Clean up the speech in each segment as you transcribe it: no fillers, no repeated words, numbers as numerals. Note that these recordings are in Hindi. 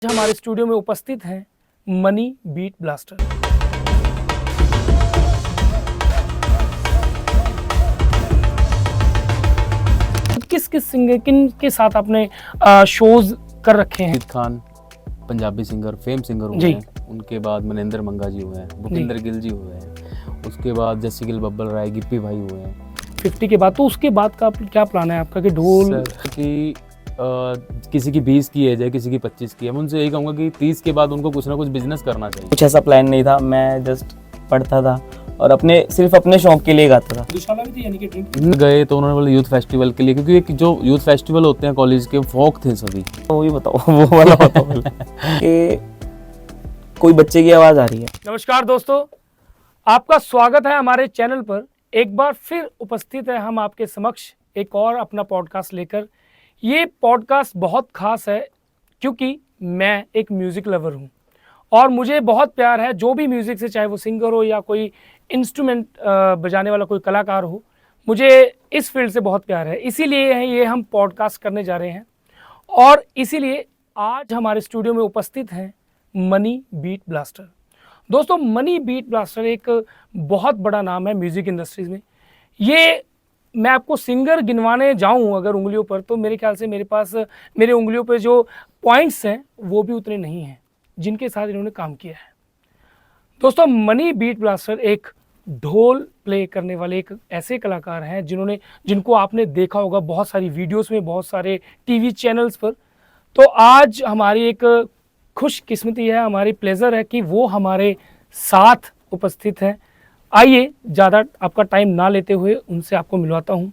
हमारे स्टूडियो में उपस्थित हैं मनी बीट ब्लास्टर। किस किस सिंगर किन के साथ आपने शोज कर रखे हैं? Sujit Khan Punjabi singer fame singer हुए हैं, उनके बाद मनिंदर मंगा जी हुए हैं, भूपिंदर गिल जी हुए हैं, उसके बाद जस्सी गिल बब्बल राय गिप्पी भाई हुए हैं। 50 के बाद तो उसके बाद का क्या प्लान है आपका कि ढोल कि किसी की 20 की एज है, किसी की 25 की है, मैं उनसे यही कहूँगा कि 30 के बाद उनको कुछ ना कुछ बिजनेस करना चाहिए। कुछ ऐसा प्लान नहीं था, मैं जस्ट पढ़ता था और सिर्फ अपने शौक के लिए गाता था। दुशाला भी थी यानी कि ड्रिंक गए तो उन्होंने बोला यूथ फेस्टिवल के लिए, क्योंकि एक जो यूथ फेस्टिवल होते हैं कॉलेज के फोक थे सभी। तो वही बताओ वो वाला बताओ कि कोई बच्चे की आवाज़ आ रही है। नमस्कार दोस्तों, आपका स्वागत है हमारे चैनल पर। एक बार फिर उपस्थित है हम आपके समक्ष एक और अपना पॉडकास्ट लेकर। ये पॉडकास्ट बहुत खास है क्योंकि मैं एक म्यूज़िक लवर हूँ और मुझे बहुत प्यार है जो भी म्यूज़िक से, चाहे वो सिंगर हो या कोई इंस्ट्रूमेंट बजाने वाला कोई कलाकार हो, मुझे इस फील्ड से बहुत प्यार है। इसीलिए ये हम पॉडकास्ट करने जा रहे हैं और इसीलिए आज हमारे स्टूडियो में उपस्थित हैं मनी बीट ब्लास्टर। दोस्तों, मनी बीट ब्लास्टर एक बहुत बड़ा नाम है म्यूज़िक इंडस्ट्रीज़ में। ये मैं आपको सिंगर गिनवाने जाऊं अगर उंगलियों पर, तो मेरे ख्याल से मेरे उंगलियों पर जो पॉइंट्स हैं वो भी उतने नहीं हैं जिनके साथ इन्होंने काम किया है। दोस्तों, मनी बीट ब्लास्टर एक ढोल प्ले करने वाले एक ऐसे कलाकार हैं जिनको आपने देखा होगा बहुत सारी वीडियोस में, बहुत सारे टीवी चैनल्स पर। तो आज हमारी एक खुशकिस्मती है, हमारी प्लेजर है कि वो हमारे साथ उपस्थित हैं। आइए, ज़्यादा आपका टाइम ना लेते हुए उनसे आपको मिलवाता हूँ।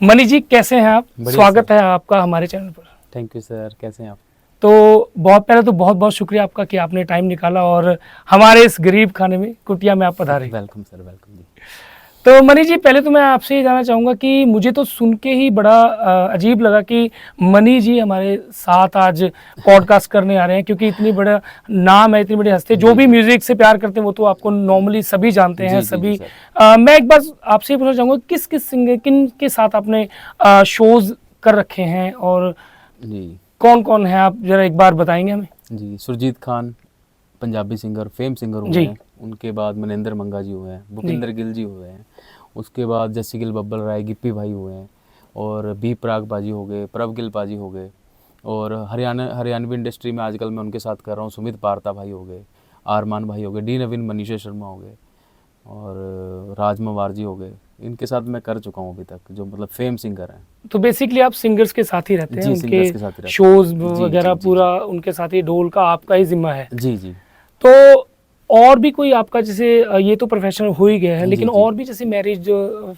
मनी जी, कैसे हैं आप? स्वागत है आपका हमारे चैनल पर। थैंक यू सर, कैसे हैं आप? तो बहुत बहुत शुक्रिया आपका कि आपने टाइम निकाला और हमारे इस गरीब खाने में, कुटिया में आप पधारे। वेलकम सर, वेलकम जी। तो मनी जी, पहले तो मैं आपसे ये जानना चाहूँगा कि मुझे तो सुन के ही बड़ा अजीब लगा कि मनी जी हमारे साथ आज पॉडकास्ट करने आ रहे हैं, क्योंकि इतनी बड़ा नाम है, इतनी बड़ी हस्ती। जो भी म्यूज़िक से प्यार करते हैं वो तो आपको नॉर्मली सभी जानते हैं। सभी मैं एक बार आपसे पूछना चाहूँगा, किस किस सिंगर किन के साथ आपने शोज़ कर रखे हैं और जी कौन कौन है, आप ज़रा एक बार बताएंगे हमें? जी, Sujit Khan Punjabi singer fame singer हुए हैं, उनके बाद मनिंदर मंगा जी हुए हैं, भूपिंदर गिल जी हुए हैं, उसके बाद जस्सी गिल बब्बल राय गिप्पी भाई हुए हैं, और बी प्राग बाजी हो गए, प्रभ गिल बाजी हो गए, और हरियाणवी इंडस्ट्री में आजकल मैं उनके साथ कर रहा हूँ, सुमित पारता भाई हो गए, आरमान भाई हो गए, डी नवीन मनीषा शर्मा हो गए, और राज मवार जी हो गए। इनके साथ मैं कर चुका हूँ अभी तक, जो मतलब फेम सिंगर हैं। तो बेसिकली आप सिंगर्स के साथ ही रहते हैं, सिंगर्स के साथ ही रहते हैं। शोज वगैरह पूरा उनके साथ ही, ढोल का आपका ही जिम्मा है? जी जी। तो और भी कोई आपका, जैसे ये तो प्रोफेशनल हो ही गया है, लेकिन और भी जैसे मैरिज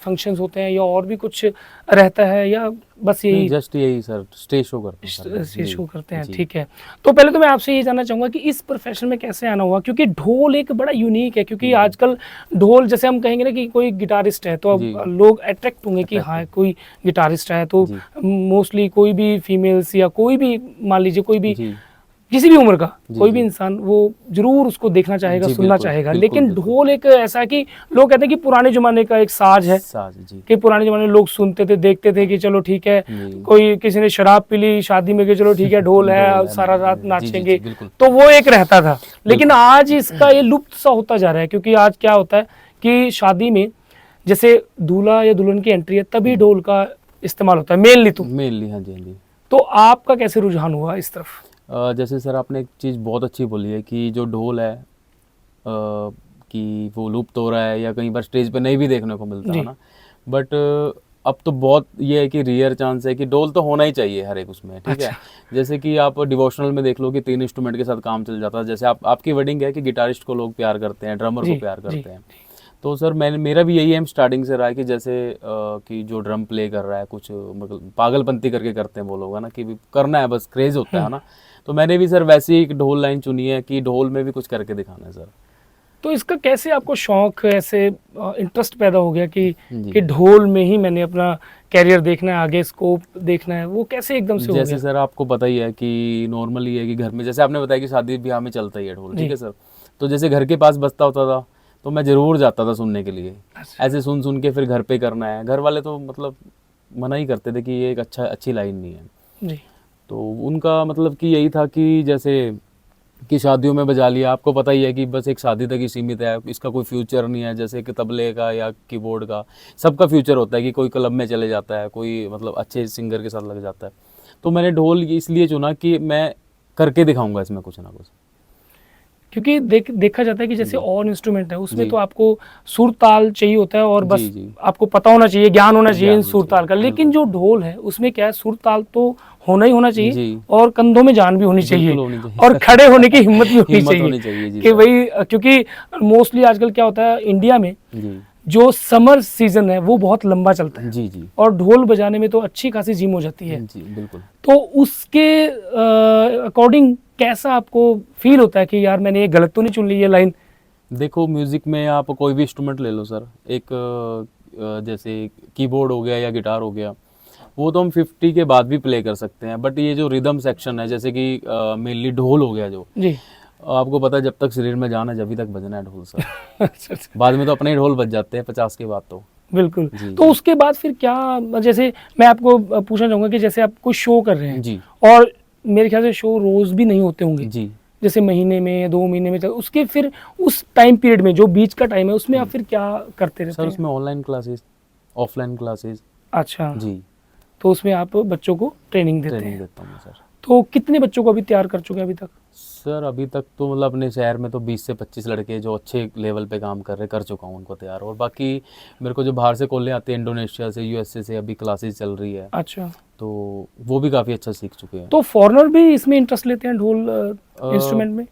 फंक्शंस होते हैं या और भी कुछ रहता है, या बस यही? जस्ट यही सर, स्टेज शो करते हैं। स्टेज शो करते हैं, ठीक है। तो पहले तो मैं आपसे ये जानना चाहूँगा कि इस प्रोफेशन में कैसे आना हुआ, क्योंकि ढोल एक बड़ा यूनिक है। क्योंकि आजकल ढोल, जैसे हम कहेंगे ना कि कोई गिटारिस्ट है तो अब लोग अट्रैक्ट होंगे कि हाँ कोई गिटारिस्ट है, तो मोस्टली कोई भी फीमेल्स या कोई भी, मान लीजिए कोई भी किसी भी उम्र का कोई भी इंसान, वो जरूर उसको देखना चाहेगा, सुनना चाहेगा। लेकिन ढोल एक ऐसा कि लोग कहते हैं कि पुराने जमाने का एक साज है, कि पुराने जमाने में लोग सुनते थे, देखते थे कि चलो ठीक है, कोई किसी ने शराब पी ली शादी में कि चलो ठीक है ढोल है, सारा रात नाचेंगे, तो वो एक रहता था। लेकिन आज इसका ये लुप्त सा होता जा रहा है, क्योंकि आज क्या होता है कि शादी में जैसे दूल्हा या दुल्हन की एंट्री है तभी ढोल का इस्तेमाल होता है मेनली। हाँ जी। तो आपका कैसे रुझान हुआ इस तरफ? जैसे सर आपने एक चीज़ बहुत अच्छी बोली है कि जो ढोल है कि वो लुप्त हो रहा है या कहीं पर स्टेज पे नहीं भी देखने को मिलता है ना, बट अब तो बहुत ये है कि रेयर चांस है कि ढोल तो होना ही चाहिए हर एक उसमें, ठीक है। जैसे कि आप डिवोशनल में देख लो कि 3 इंस्ट्रूमेंट के साथ काम चल जाता है। जैसे आपकी वेडिंग है कि गिटारिस्ट को लोग प्यार करते हैं, ड्रमर को प्यार करते हैं, तो सर मेरा भी यही एम स्टार्टिंग से रहा है कि जैसे कि जो ड्रम प्ले कर रहा है कुछ मतलब पागलपंती करके करते हैं वो लोग, है ना, कि करना है, बस क्रेज होता है ना। तो मैंने भी सर वैसी एक ढोल लाइन चुनी है कि ढोल में भी कुछ करके दिखाना है सर। तो इसका कैसे आपको शौक, ऐसे इंटरेस्ट पैदा हो गया कि ढोल में ही मैंने अपना कैरियर देखना है, आगे स्कोप देखना है, वो कैसे एकदम से हो गया? जैसे सर आपको पता ही है कि नॉर्मली है कि घर में, जैसे आपने बताया कि शादी ब्याह में चलता ही है ढोल, ठीक है सर। तो जैसे घर के पास बजता होता था तो मैं ज़रूर जाता था सुनने के लिए। ऐसे सुन के फिर घर पे करना है, घर वाले तो मतलब मना ही करते थे कि ये एक अच्छी लाइन नहीं है। तो उनका मतलब कि यही था कि जैसे कि शादियों में बजा लिया, आपको पता ही है कि बस एक शादी तक ही सीमित है, इसका कोई फ्यूचर नहीं है। जैसे कि तबले का या कीबोर्ड का सबका फ्यूचर होता है कि कोई क्लब में चले जाता है, कोई मतलब अच्छे सिंगर के साथ लग जाता है। तो मैंने ढोल इसलिए चुना कि मैं करके दिखाऊंगा इसमें कुछ ना कुछ। क्योंकि देखा जाता है कि जैसे और इंस्ट्रूमेंट है उसमें जी। तो आपको सुर ताल चाहिए होता है और बस जी, जी। आपको पता होना चाहिए, ज्ञान होना चाहिए ज्ञान इन होना सुर ताल का। चाहिए, लेकिन जो ढोल है उसमें क्या है, सुर ताल तो होना ही होना चाहिए जी। और कंधों में जान भी होनी चाहिए बिल्कुल होनी चाहिए। और खड़े होने की हिम्मत भी होनी हिम्मत होनी चाहिए चाहिए, जी कि सर। भाई, क्योंकि मोस्टली आजकल क्या होता है इंडिया में, जी, जो समर सीजन है वो बहुत लंबा चलता है जी, जी, और ढोल बजाने में तो अच्छी खासी जिम हो जाती है। जी, बिल्कुल। तो उसके अकॉर्डिंग कैसा आपको फील होता है कि यार मैंने ये गलत तो नहीं चुन ली ये लाइन? देखो म्यूजिक में आप कोई भी इंस्ट्रूमेंट ले लो सर, एक जैसे कीबोर्ड हो गया या गिटार हो गया, वो तो हम 50 के बाद भी प्ले कर सकते हैं। बट ये जो रिदम सेक्शन है, जैसे कि मेनली ढोल हो गया, जो जी। आपको पता है जब तक शरीर में जान है जब तक बजना है ढोल सर। अच्छा, अच्छा। बाद में तो अपने ही ढोल बज जाते हैं 50 के बाद तो। बिल्कुल। जी, तो जी। उसके बाद फिर क्या, जैसे मैं आपको पूछना चाहूंगा कि जैसे आप कोई शो कर रहे हैं जी, और मेरे ख्याल से शो रोज भी नहीं होते होंगे, जी। जैसे महीने में 2 महीने में, उसके फिर उस टाइम पीरियड में जो बीच का टाइम है उसमें आप फिर क्या करते रहते सर हैं? उसमें ऑनलाइन क्लासेस, ऑफलाइन क्लासेस। अच्छा। जी, तो उसमें आप बच्चों को ट्रेनिंग देते ट्रेनिंग हैं। देता हूँ सर। तो कितने बच्चों को अभी तैयार कर चुके हैं अभी तक? सर अभी तक तो मतलब अपने शहर में तो 20 से 25 लड़के जो अच्छे लेवल पे काम कर रहे कर चुका हूँ उनको तैयार। और बाकी मेरे को जो बाहर से कॉलें आती हैं, इंडोनेशिया से, यूएसए से अभी क्लासेस चल रही है, अच्छा। तो वो भी काफ़ी अच्छा सीख चुके हैं। तो फॉरेनर भी इसमें इंटरेस्ट लेते हैं ढोल इंस्ट्रूमेंट में?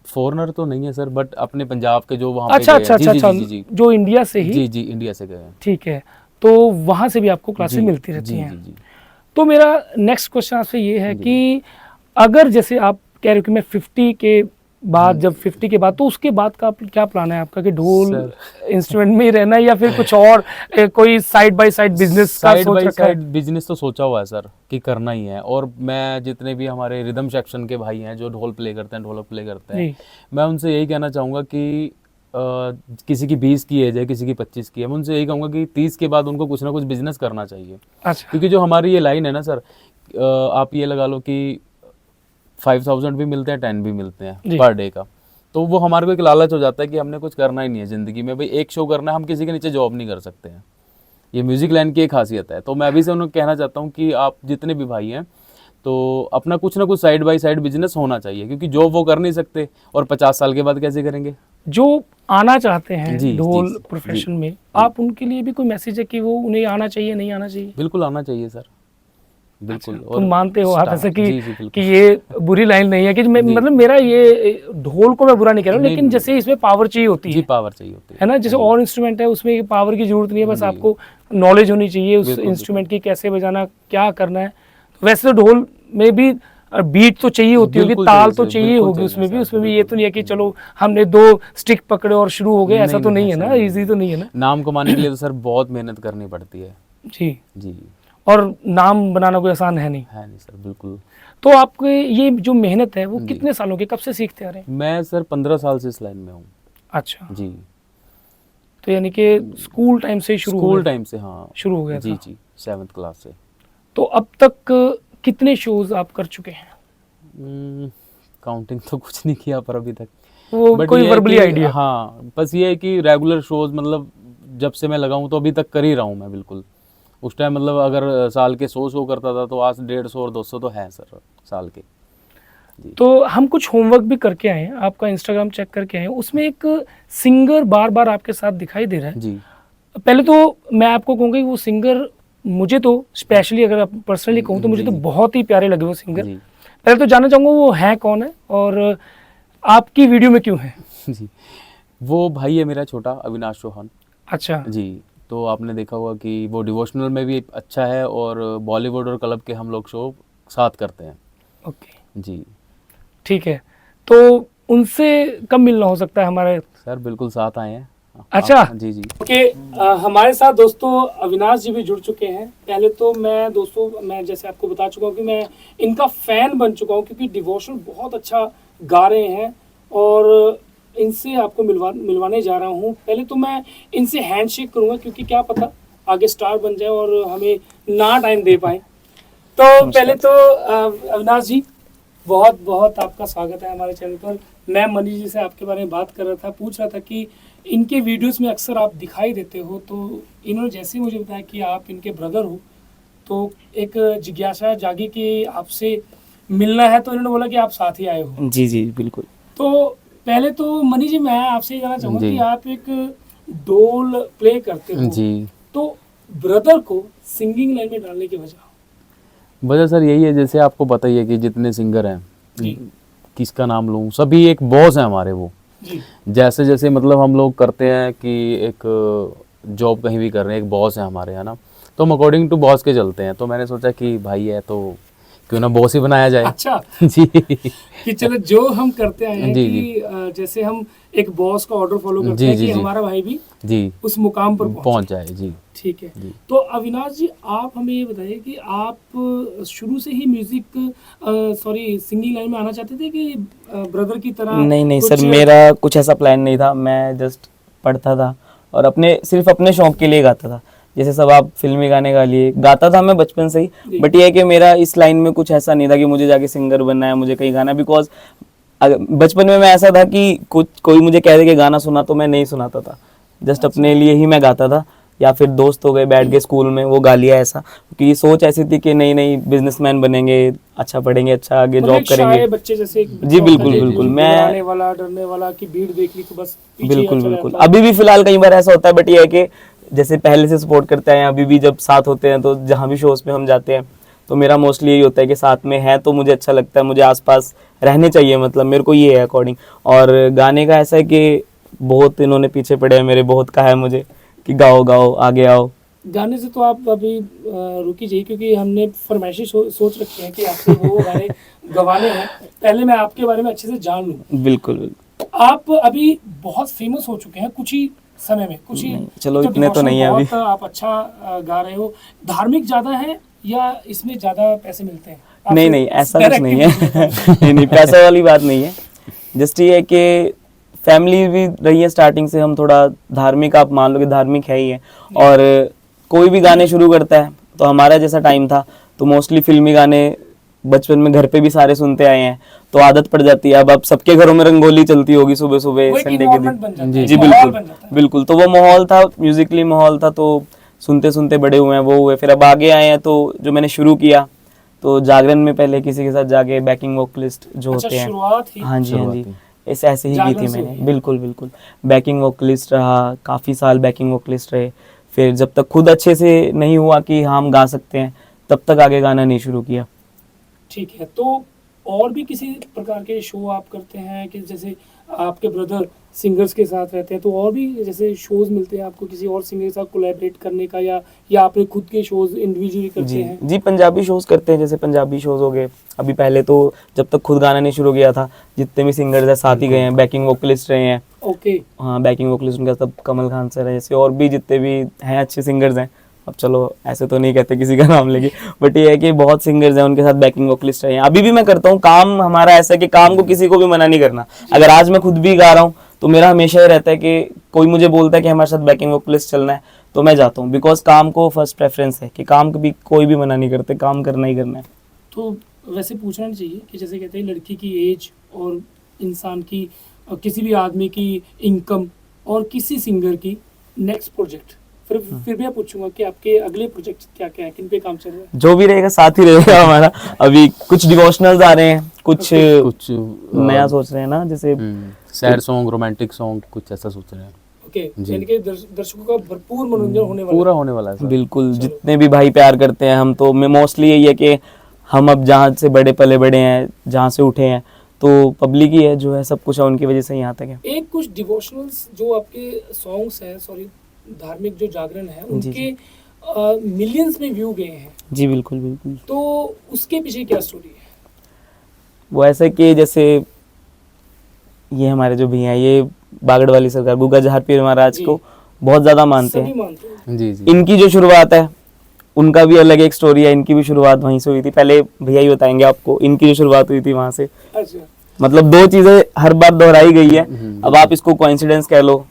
फॉरेनर तो नहीं है सर, बट अपने पंजाब के जो वहाँ पे अच्छा गए अच्छा हैं। जी, अच्छा जी, अच्छा, जी, जी, जो इंडिया से ही? जी, जी, इंडिया से गए हैं। ठीक है। तो वहाँ से भी आपको क्लासेस जी, मिलती रहती जी, हैं। जी, जी, तो मेरा नेक्स्ट क्वेश्चन आपसे ये है जी। कि अगर जैसे आप कह रहे हो कि मैं 50 के बाद, जब 50 के बाद, तो उसके बाद का क्या प्लान है आपका कि ढोल सर इंस्ट्रूमेंट में ही रहना है या फिर कुछ और कोई साइड बाय साइड बिजनेस का साइड सोच बाय रखा है? साइड बिजनेस तो सोचा हुआ है सर कि करना ही है। और मैं जितने भी हमारे रिदम सेक्शन के भाई हैं जो ढोल प्ले करते हैं, ढोलक प्ले करते हैं, जी। मैं उनसे यही कहना चाहूँगा कि किसी की 20 की एज है, किसी की 25 की है, मैं उनसे यही कहूँगा कि 30 के बाद उनको कुछ ना कुछ बिजनेस करना चाहिए। अच्छा। क्योंकि जो हमारी ये लाइन है ना सर, आप ये लगा लो कि 5000 भी मिलते हैं, 10 भी मिलते हैं जी। पर डे का। तो वो हमारे को एक लालच हो जाता है कि हमने कुछ करना ही नहीं है ज़िंदगी में, भाई एक शो करना है, हम किसी के नीचे जॉब नहीं कर सकते हैं। ये म्यूज़िक लाइन की एक खासियत है। तो मैं अभी से उन्हें कहना चाहता हूँ कि आप जितने भी भाई हैं, तो अपना कुछ ना कुछ साइड बाय साइड बिजनेस होना चाहिए, क्योंकि जॉब वो कर नहीं सकते और 50 साल के बाद कैसे करेंगे। जो आना चाहते हैं जी, ढोल जी, प्रोफेशन जी, में, आप उनके लिए भी कोई मैसेज है कि वो उन्हें आना चाहिए, नहीं आना चाहिए? बिल्कुल आना चाहिए सर, बिल्कुल। अच्छा, तुम मानते हो आप ऐसे कि जी, जी, बिल्कुल। कि ये बुरी लाइन नहीं है कि जी। मतलब मेरा ये ढोल को मैं बुरा नहीं कह रहा हूँ, नहीं, लेकिन नहीं। जैसे इसमें पावर चाहिए होती जी, पावर चाहिए होती है ना, जैसे जी। और इंस्ट्रूमेंट है उसमें पावर की जरूरत नहीं है, बस जी। आपको नॉलेज होनी चाहिए उस बिल्कुल, इंस्ट्रूमेंट की, कैसे बजाना, क्या करना है। वैसे तो ढोल में भी बीट तो चाहिए होती होगी, बिल्कुल ताल चाहिए तो सर, चाहिए बिल्कुल होगी चाहिए उसमें भी। सर, उसमें भी ये बिल्कुल। तो नहीं है कि चलो हमने 2 स्टिक पकड़े और शुरू हो गए, ऐसा तो नहीं है ऐसा ना, नहीं इजी तो नहीं है ना। नाम कमाने के लिए तो सर बहुत मेहनत करनी पड़ती है। जी। जी, और नाम बनाना कोई आसान है नहीं। है नहीं सर, बिल्कुल। तो आपके ये जो मेहनत है वो जी। कितने सालों की, कब से सीखते आ रहे हैं? मैं सर 15 साल से इस लाइन में हूँ। अच्छा। जी, तो यानी कि स्कूल टाइम से ही शुरू हो स्कूल गया? टाइम से, हाँ। शुरू हो गया जी, था। जी, 7th क्लास से। तो अब तक कितने शोज आप कर चुके हैं? काउंटिंग तो कुछ नहीं किया पर अभी तक। वो बट कोई ये है वर्बली कि आइडिया? हाँ, बस ये है कि रेगुलर शोज मतलब जब से मैं लगा हूँ तो अभी तक कर ही रहा हूँ मैं, बिल्कुल। उस टाइम मतलब अगर साल के 100 शो करता था, तो आज 150 और 200 तो है सर साल के। तो हम कुछ होमवर्क भी करके आए हैं, आपका इंस्टाग्राम चेक करके आए हैं, उसमें एक सिंगर बार बार आपके साथ दिखाई दे रहा है। जी, पहले तो मैं आपको कहूँगा कि वो सिंगर, मुझे तो स्पेशली अगर आप पर्सनली कहूँ तो मुझे जी, तो जी। बहुत ही प्यारे लगे वो सिंगर। जी, पहले तो जानना चाहूँगा वो है कौन है और आपकी वीडियो में क्यों है? जी। वो भाई है मेरा छोटा, अविनाश चौहान। अच्छा। जी, तो आपने देखा होगा कि वो डिवोशनल में भी अच्छा है और बॉलीवुड और क्लब के हम लोग शो साथ करते हैं। ओके, जी, ठीक है। तो उनसे कब मिलना हो सकता है हमारे? सर बिल्कुल साथ आए हैं। अच्छा। जी, जी। ओके, हमारे साथ दोस्तों अविनाश जी भी जुड़ चुके हैं। पहले तो मैं दोस्तों, मैं जैसे आपको बता चुका हूँ कि मैं इनका फ़ैन बन चुका हूँ, क्योंकि डिवोशनल बहुत अच्छा गा रहे हैं और इनसे आपको मिलवाने जा रहा हूँ। पहले तो मैं इनसे हैंडशेक करूँगा, क्योंकि क्या पता आगे स्टार बन जाए और हमें ना टाइम दे पाए। तो पहले तो अविनाश जी बहुत बहुत आपका स्वागत है हमारे चैनल पर। मैं मनीष जी से आपके बारे में बात कर रहा था, पूछ रहा था कि इनके वीडियोस में अक्सर आप दिखाई देते हो, तो इन्होंने जैसे ही मुझे बताया कि आप इनके ब्रदर हो, तो एक जिज्ञासा जागी कि आपसे मिलना है, तो इन्होंने बोला कि आप साथ ही आए हो। जी जी बिल्कुल। तो पहले तो मनीष जी मैं आपसे ये जानना चाहूँगा जी। कि आप एक डोल प्ले करते हो, जी। तो ब्रदर को सिंगिंग लाइन में डालने की वजह सर यही है, जैसे आपको पता ही है कि जितने सिंगर हैं, जी किसका नाम लूँ, सभी एक बॉस है हमारे वो। जी जैसे जैसे मतलब हम लोग करते हैं कि एक जॉब कहीं भी कर रहे हैं, एक बॉस है हमारे, है ना, तो हम अकॉर्डिंग टू बॉस के चलते हैं। तो मैंने सोचा कि भाई है तो क्यों ना बॉस ही बनाया जाए। अच्छा जी। कि चलो जो हम करते आए हैं जी, कि जैसे हम एक बॉस का ऑर्डर फॉलो करते जी, हैं जी, कि जी। हमारा भाई भी जी उस मुकाम पर पहुंच जाए। जी ठीक है। जी। तो अविनाश जी आप हमें ये बताइए कि आप शुरू से ही म्यूजिक सिंगिंग लाइन में आना चाहते थे कि ब्रदर की तरह? नहीं नहीं कुछ- सर, मेरा कुछ ऐसा प्लान नहीं था। मैं जस्ट पढ़ता था और सिर्फ अपने शौक के लिए गाता था। जैसे सब आप फिल्मी गाने गा लिए, गाता था मैं बचपन से ही, जी। बट ये है कि मेरा इस लाइन में कुछ ऐसा नहीं था कि मुझे जाके सिंगर बनना है, मुझे कहीं गाना। बिकॉज बचपन में मैं ऐसा था कि कोई मुझे कह दे कि गाना सुना, तो मैं नहीं सुनाता था। जस्ट अपने लिए ही मैं गाता था, या फिर दोस्त हो गए बैठ गए स्कूल में वो गा लिया ऐसा। क्योंकि ये सोच ऐसी थी कि नहीं नहीं बिजनेसमैन बनेंगे, अच्छा पढ़ेंगे, अच्छा आगे मतलब जॉब एक शाय करेंगे। बच्चे जैसे एक जी, बिल्कुल, होता है, बिल्कुल। घबराने वाला, डरने वाला कि भीड़ देख ली तो बस पीछे बिल्कुल चला बिल्कुल। जाता है। अभी भी फिलहाल कई बार ऐसा होता है, बट ये है कि जैसे पहले से सपोर्ट करते हैं, अभी भी जब साथ होते हैं तो जहाँ भी शोज पे हम जाते हैं, तो मेरा मोस्टली यही होता है कि साथ में है तो मुझे अच्छा लगता है, मुझे आसपास रहने चाहिए, मतलब मेरे को ये है अकॉर्डिंग। और गाने का ऐसा है कि बहुत इन्होंने पीछे पड़े हैं मेरे, बहुत कहा है मुझे कि गाओ गाओ आगे आओ। गाने से तो आप अभी रुकी जाइए, क्योंकि हमने फरमाइशी सोच रखी है कि आपसे वो गाने गवाने हैं। पहले मैं आपके बारे में अच्छे से जान लूं। बिल्कुल बिल्कुल। आप अभी बहुत फेमस हो चुके हैं कुछ ही समय में, कुछ ही नहीं, चलो इतने तो नहीं है अभी। बहुत आप अच्छा गा रहे हो। धार्मिक ज्यादा है या इसमें ज्यादा पैसे मिलते हैं? आप नहीं नहीं ऐसा कुछ direct नहीं ही है। बोलिए। नहीं नहीं पैसा वाली बात नहीं है। जस्ट ये है कि फैमिली भी रही है स्टार्टिंग से, हम थोड़ा धार्मिक, आप मान लो कि धार्मिक है ही है। और कोई भी गाने शुरू करता है, तो हमारा जैसा टाइम था तो मोस्टली फिल्मी गाने बचपन में घर पे भी सारे सुनते आए हैं, तो आदत पड़ जाती है। अब सबके घरों में रंगोली चलती होगी सुबह सुबह वो एक संडे के environment बन जाता दिन। है, जी एक माहौल बिल्कुल बन जाता है। बिल्कुल। तो वो माहौल था, म्यूजिकली माहौल था, तो सुनते सुनते बड़े हुए हैं, वो हुए, फिर अब आगे आए हैं। तो जो मैंने शुरू किया, तो जागरण में पहले किसी के साथ जाके बैकिंग वोकलिस्ट जो अच्छा, होते हैं, शुरुआत ही हाँ जी हाँ जी, शुरुआत ऐसे ऐसे ही की जागरण थी से मैंने। हुई। बिल्कुल बिल्कुल। बैकिंग वोकलिस्ट रहा, काफ़ी साल बैकिंग वोकलिस्ट रहे। फिर जब तक खुद अच्छे से नहीं हुआ कि हाँ हम गा सकते हैं, तब तक आगे गाना नहीं शुरू किया। ठीक है। तो और भी किसी प्रकार के शो आप करते हैं कि जैसे आपके ब्रदर सिंगर्स के साथ रहते हैं, तो और भी जैसे शोज मिलते हैं आपको किसी और सिंगर के साथ कोलैबोरेट करने का, या आपने खुद के शोज इंडिविजुअली करते जी हैं? जी, पंजाबी शोज करते हैं, जैसे पंजाबी शोज हो गए। अभी पहले तो जब तक खुद गाना नहीं शुरू किया था, जितने भी सिंगर्स हैं साथ ही गए हैं, बैकिंग वोकलिस्ट रहे हैं। ओके। हाँ, बैकिंग वोकलिस्ट उनका सब कमल खान सर है, जैसे और भी जितने भी हैं अच्छे सिंगर्स हैं। अब चलो ऐसे तो नहीं कहते किसी का नाम लेके, बट ये है कि बहुत सिंगर्स हैं, उनके साथ बैकिंग वोकलिस्ट रहे हैं। अभी भी मैं करता हूँ काम। हमारा ऐसा है कि काम को किसी को भी मना नहीं करना। अगर आज मैं खुद भी गा रहा हूँ, तो मेरा हमेशा ये रहता है कि कोई मुझे बोलता है कि हमारे साथ बैकिंग वोकलिस्ट चलना है, तो मैं जाता हूँ। बिकॉज काम को फर्स्ट प्रेफरेंस है, कि काम कभी कोई भी मना नहीं करते, काम करना ही करना है। तो वैसे पूछना नहीं चाहिए कि जैसे कहते हैं लड़की की एज और इंसान की किसी भी आदमी की इनकम और किसी सिंगर की नेक्स्ट प्रोजेक्ट, फिर भी मैं पूछूंगा कि आपके अगले प्रोजेक्ट क्या क्या है, किन पे काम चल रहा है? जो भी रहेगा साथ ही रहेगा हमारा। अभी कुछ डिवोशनल्स आ रहे हैं, कुछ कुछ नया सोच रहे हैं ना, जैसे सैड सॉन्ग, रोमांटिक सॉन्ग, कुछ ऐसा सोच रहे हैं। ओके, जी। यानी कि दर्शकों का भरपूर मनोरंजन होने वाला पूरा होने वाला है सर। बिल्कुल। जितने भी भाई प्यार करते हैं हम, तो मैं मोस्टली यही है कि हम अब जहाँ से बड़े पले बड़े हैं, जहाँ से उठे हैं, तो पब्लिक ही है जो है, सब कुछ है उनकी वजह से यहाँ तक है। एक कुछ डिवोशनल्स जो आपके सॉन्ग्स हैं, धार्मिक जो जागरण है, जी, उनके मिलियंस में व्यू गए हैं, जी बिल्कुल बिल्कुल। तो उसके पीछे क्या स्टोरी है? वो ऐसा कि जैसे ये हमारे जो भैया हैं, ये बागड़ वाली सरकार गुग्गा जहार पीर महाराज जी। को बहुत ज़्यादा मानते सभी हैं। मानते हैं। जी जी। इनकी जो शुरुआत है, उनका भी अलग एक स्टोरी है। इनकी भी शुरुआत वहीं से हुई थी। पहले भैया ही बताएंगे आपको, इनकी जो शुरुआत हुई थी वहाँ से। अच्छा। मतलब दो चीज़ें हर बार दोहराई गई है। अब आप इसको कोइंसिडेंस कह लो,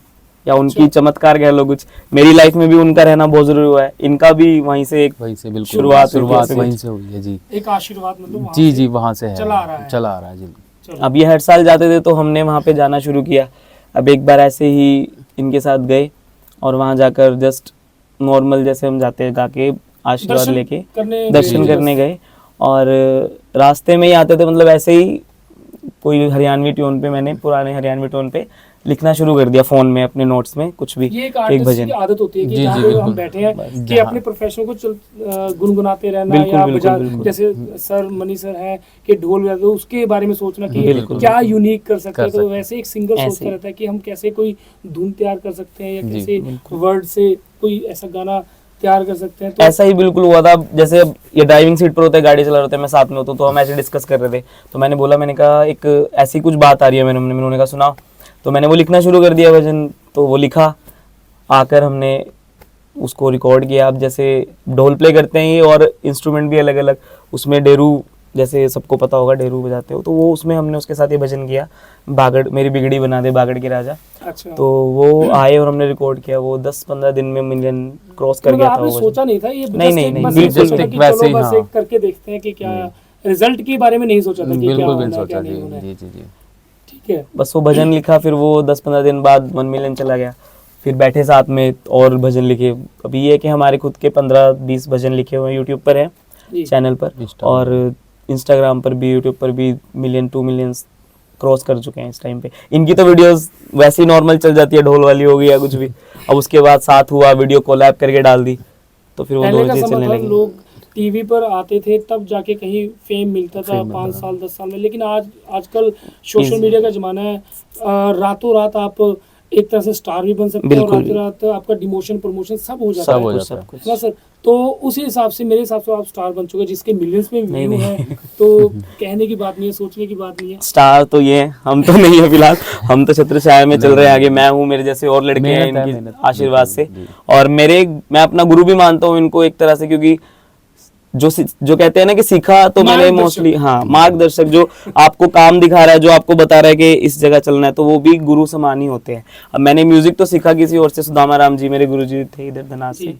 या उनकी चमत्कार कह लो कुछ। मेरी लाइफ में भी उनका रहना बहुत जरूरी हुआ है, इनका भी वहीं से एक वहीं से बिल्कुल शुरुआत वहीं से हुई है जी। एक आशीर्वाद मतलब वहाँ जी से जी वहाँ से है, चला आ रहा है। चला आ रहा है जी। चलो। अब ये हर साल जाते थे तो हमने वहाँ पे जाना शुरू किया। अब एक बार ऐसे ही इनके साथ गए और वहाँ जाकर जस्ट नॉर्मल जैसे हम जाते हैं गा के आशीर्वाद दर्शन लेके करने दर्शन गए करने बस। गए और रास्ते में ही आते थे, मतलब ऐसे ही कोई हरियाणवी ट्यून पे, मैंने पुराने हरियाणवी ट्यून पे लिखना शुरू कर दिया फोन में अपने नोट्स में कुछ भी ये एक एक आर्टिस्ट भजन। की आदत होती है कि जी, जहाँ जी, पे हम बिल्कुल। बैठे हैं बस कि अपने प्रोफेशन को गुनगुनाते रहना बिल्कुल, या बिल्कुल, बजा बिल्कुल। जैसे सर मनी सर हैं कि ढोल बजाते तो उसके बारे में सोचना कि बिल्कुल, क्या बिल्कुल। यूनिक कर सकते कर हैं। तो सकते हैं। वैसे एक सिंगर ऐसे सोचता ही। रहता है कि हम कैसे कोई धुन तैयार कर सकते हैं या जी, कैसे बिल्कुल। वर्ड से कोई ऐसा गाना तैयार कर सकते हैं। तो ऐसा ही बिल्कुल हुआ था। जैसे अब ये ड्राइविंग सीट पर होते हैं, गाड़ी चला रहे होते हैं, मैं साथ में होता हूँ, तो हम ऐसे डिस्कस कर रहे थे। तो मैंने बोला, मैंने कहा एक ऐसी कुछ बात आ रही है, मैंने उन्होंने कहा सुनाओ। तो मैंने वो लिखना शुरू कर दिया भजन, तो वो लिखा, आकर हमने उसको रिकॉर्ड किया। अब जैसे ढोल प्ले करते हैं ये और इंस्ट्रूमेंट भी अलग अलग, उसमें डेरू जैसे सबको पता होगा डेरू बजाते हो, तो वो उसमें हमने उसके साथ ये भजन किया, बागड़ मेरी बिगड़ी बना दे बागड़ के राजा। अच्छा तो वो आए और हमने रिकॉर्ड किया, वो 10-15 दिन में मिलियन क्रॉस कर मतलब गया था आपने वो सोचा भजन। नहीं था ये नहीं, नहीं, नहीं, बस बिल्कुल सोचा था नहीं। कि वैसे चलो ही, बस हाँ। एक करके देखते हैं कि क्या रिजल्ट के बारे में नहीं सोचा था कि क्या बिल्कुल भी होना है, क्या सोचा नहीं जी होना है। जी जी जी। ठीक है। बस वो भजन लिखा, फिर वो 10-15 दिन बाद 1 मिलियन चला गया। फिर बैठे साथ में और भजन लिखे। अभी ये है कि हमारे खुद के 15-20 भजन लिखे हुए हैं, यूट्यूब पर है जी। चैनल पर, Instagram। और इंस्टाग्राम पर भी, यूट्यूब पर भी 1-2 मिलियन क्रॉस कर चुके हैं इस टाइम पे। इनकी तो वीडियोस वैसे ही नॉर्मल चल जाती है, ढोल वाली हो गई या कुछ भी। अब उसके बाद साथ हुआ, वीडियो कोलैब करके डाल दी, तो फिर वो पहले दोनों का चीज़ समय चलने था लगी। लोग टीवी पर आते थे तब जाके कहीं फेम मिलता था, Fame मिलता 5 था। साल 10 साल में। लेकिन आजकल सोशल Easy। मीडिया का जमाना है। रातों रात आप एक तरह से स्टार भी बन सकते हैं और बिल्कुल। रातों रात आपका डिमोशन प्रमोशन सब हो जाता सब है। हो कुछ जाता है। सब कुछ। है ना सर? तो उसी हिसाब से मेरे हिसाब से आप स्टार बन चुके हैं, जिसके मिलियंस में नहीं, व्यू नहीं। हैं। तो कहने की बात नहीं है, सोचने की बात नहीं है। स्टार तो ये है, हम तो नहीं है फिलहाल, हम तो छत्र छाया में चल रहे हैं आगे। मैं हूँ, मेरे जैसे और लड़के हैं मेहनत है, इनकी मेहनत, आशीर्वाद से। बिल्कुल, जी। और मैं अपना गुरु भी मानता हूँ इनको एक तरह से, क्योंकि जो कहते हैं ना कि सीखा तो मैंने मार्गदर्शक। मोस्टली, हाँ, मार्गदर्शक, जो आपको काम दिखा रहा है, जो आपको बता रहा है कि इस जगह चलना है, तो वो भी गुरु समान ही होते हैं। अब मैंने म्यूजिक तो सीखा किसी और से, सुदामा राम जी मेरे गुरु जी थे इधर धनास से। जी।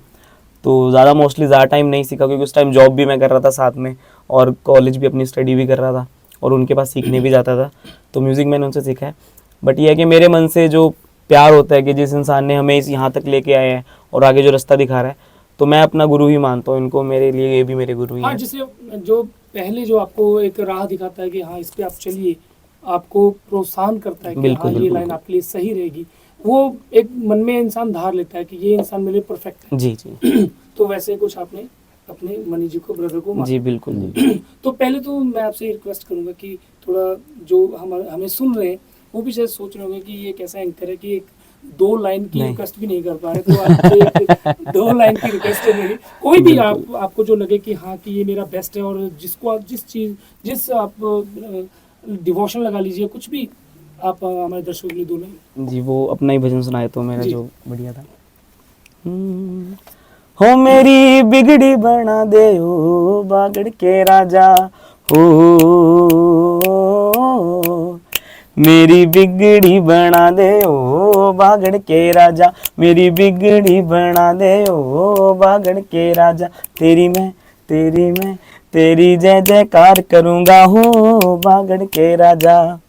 तो ज़्यादा मोस्टली ज़्यादा टाइम नहीं सीखा, क्योंकि उस टाइम जॉब भी मैं कर रहा था साथ में, और कॉलेज भी अपनी स्टडी भी कर रहा था, और उनके पास सीखने भी जाता था। तो म्यूज़िक मैंने उनसे सीखा है। बट ये है कि मेरे मन से जो प्यार होता है कि जिस इंसान ने हमें यहाँ तक लेके आए हैं और आगे जो रास्ता दिखा रहा है, तो मैं अपना गुरु ही मानता हूँ इनको। मेरे लिए ये भी मेरे गुरु ही हाँ, हैं। जैसे जो पहले जो आपको एक राह दिखाता है कि हाँ इस पे आप चलिए, आपको प्रोत्साहन करता है कि बिल्कुल, हाँ ये बिल्कुल, लाइन आपके लिए सही रहेगी, वो एक मन में इंसान धार लेता है कि ये इंसान मेरे लिए परफेक्ट जी जी है। तो वैसे कुछ आपने अपने मनी जी को, ब्रदर को जी, बिल्कुल जी। तो पहले तो मैं आपसे रिक्वेस्ट करूंगा कि थोड़ा जो हमें सुन रहे हैं वो भी शायद सोच रहे होंगे कि ये कैसा एंकर है कि एक 2 लाइन की नहीं। रिक्वेस्ट भी नहीं कर पा रहे। तो आपसे एक 2 लाइन की रिक्वेस्ट है मेरी, कोई भी आपको जो लगे कि हाँ कि ये मेरा बेस्ट है, और जिसको आप जिस आप डिवोशन लगा लीजिए, कुछ भी आप हमारे दर्शकों के लिए 2 लाइन। जी, वो अपना ही भजन सुनाए तो मेरा जी। जो बढ़िया था। हो मेरी बिगड़ी बना दे ओ बागड़ के राजा, हो मेरी बिगड़ी बना दे ओ बागड़ के राजा, मेरी बिगड़ी बना दे ओ बागड़ के राजा, तेरी मैं तेरी जय जयकार करूँगा हो बागड़ के राजा।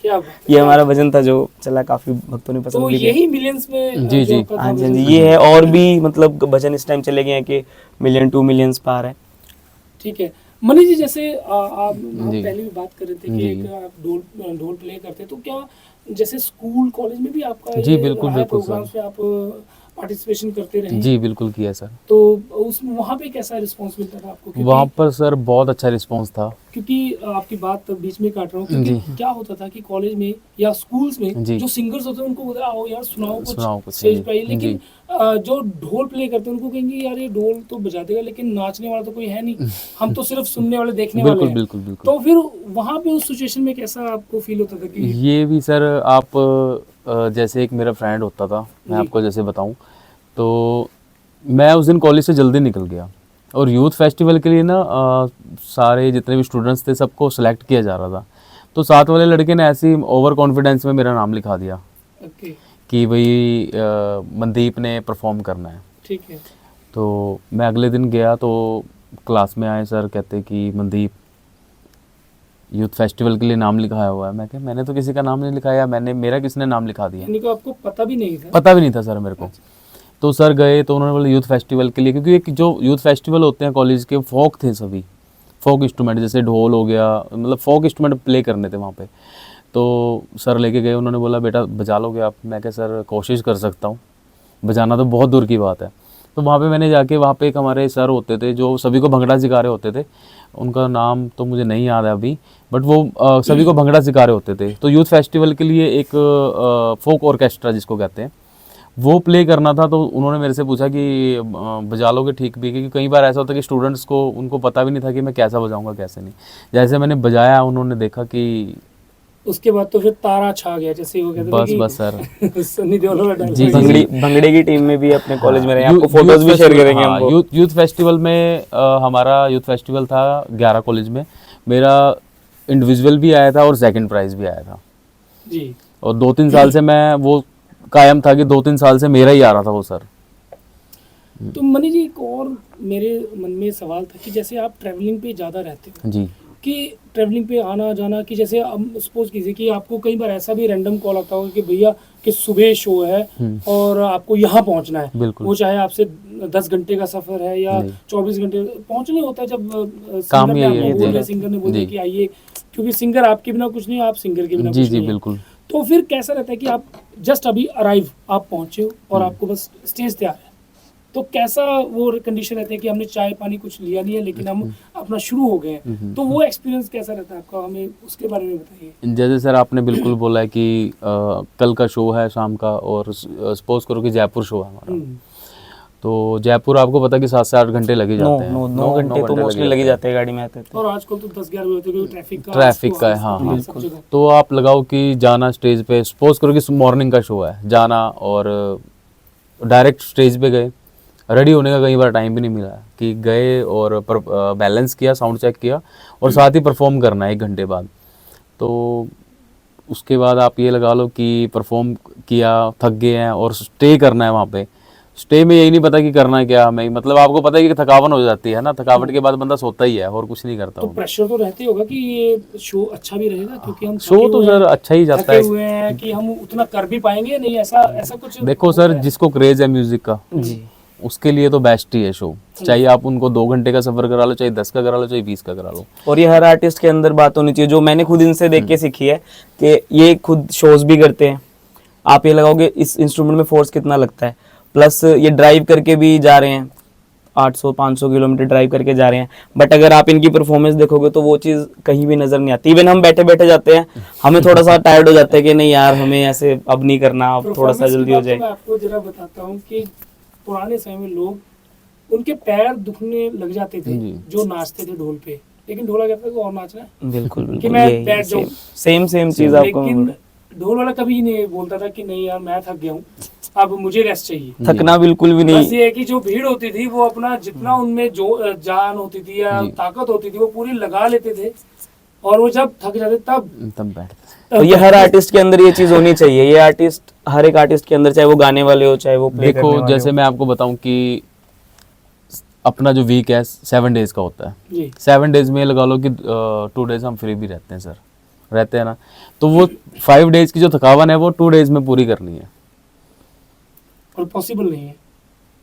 क्या बात ये हमारा भजन था जो चला, काफी भक्तों ने है। पसंद तो भी किया। यही मिलियंस में जी, जो जी। आपका था हाँ जी, हाँ भजन जी, था। ये है। और भी मतलब भजन इस टाइम चले गए हैं कि 1-2 मिलियन पार है। ठीक है मनी जी, जैसे आप हम जी। पहले भी बात कर रहे थे कि जी। एक आप ढोल प्ले करते हैं, तो क्या जैसे स्कूल कॉलेज में भी आपका जी, ये बिल्कुल, रहा है बिल्कुल, प्रोग्राम्स सर। में आप पार्टिसिपेशन करते रहे? जी बिल्कुल किया सर। तो उस वहाँ पे कैसा रिस्पांस मिलता था आपको? वहाँ पर सर बहुत अच्छा रिस्पांस था। क्योंकि आपकी बात बीच में काट रहा हूँ, क्योंकि जी। क्या होता था कि कॉलेज में या स्कूल्स में जी। जो सिंगर्स होते हैं उनको बोलते आओ यार सुनाओ सुनाओ कुछ कुछ, स्टेज जी, पे आइए, लेकिन जी। जो ढोल प्ले करते हैं उनको कहेंगे यार ये ढोल तो बजा देगा लेकिन नाचने वाला तो कोई है नहीं, हम तो सिर्फ सुनने वाले देखने वाले बिल्कुल हैं। बिल्कुल बिल्कुल। तो फिर वहाँ पे उस सिचुएशन में कैसा आपको फील होता था कि ये भी सर आप जैसे एक मेरा फ्रेंड होता था, मैं जी। आपको जैसे बताऊं, तो मैं उस दिन कॉलेज से जल्दी निकल गया, और यूथ फेस्टिवल के लिए ना सारे जितने भी स्टूडेंट्स थे सबको सेलेक्ट किया जा रहा था। तो साथ वाले लड़के ने ऐसे ही ओवर कॉन्फिडेंस में मेरा नाम लिखा दिया ओके कि भाई मनदीप ने परफॉर्म करना है। ठीक है। तो मैं अगले दिन गया तो क्लास में आए, सर कहते कि मनदीप यूथ फेस्टिवल के लिए नाम लिखाया हुआ है। मैं कहा मैंने तो किसी का नाम नहीं लिखाया, मेरा किसने नाम लिखा दिया? यानी कि आपको पता भी नहीं था? पता भी नहीं था सर मेरे को। तो सर गए तो उन्होंने बोला यूथ फेस्टिवल के लिए, क्योंकि एक जो यूथ फेस्टिवल होते हैं कॉलेज के, फोक थे सभी, फोक इंस्ट्रूमेंट जैसे ढोल हो गया, मतलब फोक इंस्ट्रूमेंट प्ले करने थे वहाँ पे। तो सर लेके गए, उन्होंने बोला बेटा बजा लोगे आप? मैं कहा सर कोशिश कर सकता हूँ, बजाना तो बहुत दूर की बात है। तो वहाँ पे मैंने जाके, वहाँ पे एक हमारे सर होते थे जो सभी को भंगड़ा सिखा रहे होते थे, उनका नाम तो मुझे नहीं याद है अभी, बट वो सभी को भंगड़ा सिखा रहे होते थे। तो यूथ फेस्टिवल के लिए एक फोक ऑर्केस्ट्रा जिसको कहते हैं वो प्ले करना था। तो उन्होंने मेरे से पूछा कि बजा लोगे ठीक भी, क्योंकि कई बार ऐसा होता है कि स्टूडेंट्स को, उनको पता भी नहीं था कि मैं कैसा बजाऊंगा कैसे नहीं। जैसे मैंने बजाया उन्होंने देखा कि उसके बाद तो फिर तारा छा गया, जैसे वो कहते थे बस सर सनी देओल वाला डायलॉग। जी, भंगड़े की टीम में भी अपने कॉलेज में रहे, आपको फोटोज भी शेयर करेंगे हम वो। यूथ फेस्टिवल में हमारा यूथ फेस्टिवल था 11 कॉलेज में, मेरा इंडिविजुअल भी आया था और सेकंड प्राइज भी आया था जी। और 2-3 साल से मैं वो कायम था कि 2-3 साल से मेरा ही आ रहा था वो सर। तो मनी जी एक और मेरे मन में सवाल था कि जैसे आप ट्रैवलिंग पे ज़्यादा रहते हो जी कि ट्रैवलिंग पे आना जाना, कि जैसे अब सपोज कीजिए कि आपको कई बार ऐसा भी रैंडम कॉल आता होगा कि भैया कि सुबह शो है और आपको यहाँ पहुँचना है, बिल्कुल। वो चाहे आपसे 10 घंटे का सफ़र है या जी। 24 घंटे पहुँचने होता है, जब काम सिंगर ही ने यही आपको है, बोल जी। दिया, सिंगर ने बोल दिया जी। कि आइए, क्योंकि सिंगर आपके बिना कुछ नहीं, आप सिंगर के बिना जी कुछ जी नहीं है। बिल्कुल। तो फिर कैसा रहता है कि आप जस्ट अभी अराइव, आप पहुँचे हो और आपको बस स्टेज तैयार है, तो कैसा वो कंडीशन रहता है कि हमने चाय पानी कुछ लिया नहीं है लेकिन हम अपना शुरू हो गए हैं, तो वो एक्सपीरियंस कैसा रहता है आपका, हमें उसके बारे में बताइए। जैसे सर आपने बिल्कुल बोला है कि कल का शो है शाम का, और सपोज करो कि जयपुर शो है हमारा, तो जयपुर आपको पता है कि 7 से 8 घंटे लगे जाते हैं। 9 घंटे तो मोस्टली लगे जाते हैं गाड़ी में आते थे। और आजकल तो 10-11 बजे होते हैं, ट्रैफिक का है, हाँ हाँ। तो आप लगाओ कि जाना स्टेज पे, सपोज करो कि मॉर्निंग का शो है, जाना और डायरेक्ट स्टेज पे गए, रेडी होने का कई बार टाइम भी नहीं मिला कि गए और बैलेंस किया, साउंड चेक किया और साथ ही परफॉर्म करना है 1 घंटे बाद। तो उसके बाद आप ये लगा लो कि परफॉर्म किया, थक गए हैं और स्टे करना है वहाँ पे। स्टे में यही नहीं पता कि करना है क्या हमें, मतलब आपको पता है कि थकावट हो जाती है ना, थकावट के बाद बंदा सोता ही है और कुछ नहीं करता। तो प्रेशर तो रहते होगा कि ये शो अच्छा भी रहेगा, क्योंकि हम शो तो सर अच्छा ही जाता है, हुए हैं कि हम उतना कर भी पाएंगे नहीं, ऐसा कुछ। देखो सर जिसको क्रेज है म्यूजिक का जी, उसके लिए तो बेस्ट ही है शो, चाहे आप उनको 2 घंटे का सफर करा लो, चाहे 10 का करा लो, चाहे 20 का करा लो। और ये हर आर्टिस्ट के अंदर बात होनी चाहिए, जो मैंने खुद इनसे देख के सीखी है कि ये खुद शोज भी करते हैं। आप ये लगाओगे इस इंस्ट्रूमेंट में फोर्स कितना लगता है, प्लस ये ड्राइव करके भी जा रहे हैं, 800-500 किलोमीटर ड्राइव करके जा रहे हैं। बट अगर आप इनकी परफॉर्मेंस देखोगे तो वो चीज़ कहीं भी नजर नहीं आती। इवन हम बैठे बैठे जाते हैं, हमें थोड़ा सा टायर्ड हो जाता है कि नहीं यार हमें ऐसे अब नहीं करना, अब थोड़ा सा जल्दी हो जाए। मैं आपको जरा बताता हूँ कि पुराने समय में लोग, उनके पैर दुखने लग जाते थे जो नाचते थे ढोल पे, लेकिन ढोला कहता था कि और नाचना है, बिल्कुल कि बिल्कुल, मैं यही बैठ जाऊं। सेम चीज आपको। लेकिन ढोल वाला कभी नहीं बोलता था कि नहीं यार मैं थक गया हूँ, अब मुझे रेस्ट चाहिए। थकना बिल्कुल भी बस नहीं। ये है कि जो भीड़ होती थी वो अपना जितना उनमें जो जान होती थी या ताकत होती थी वो पूरी लगा लेते थे, और वो जब थक जाते तब बैठते। तो ये हर आर्टिस्ट के अंदर ये चीज होनी चाहिए। ये आर्टिस्ट, हर एक आर्टिस्ट के अंदर, चाहे वो गाने वाले हो चाहे वो प्ले करने देखो वाले जैसे हो। मैं आपको बताऊं कि अपना जो वीक है 7 डेज का होता है, जी 7 डेज में लगा लो कि 2 डेज हम फ्री भी रहते हैं सर, रहते हैं ना, तो वो 5 डेज की जो थकावन है वो 2 डेज में पूरी करनी है। और पॉसिबल नहीं है,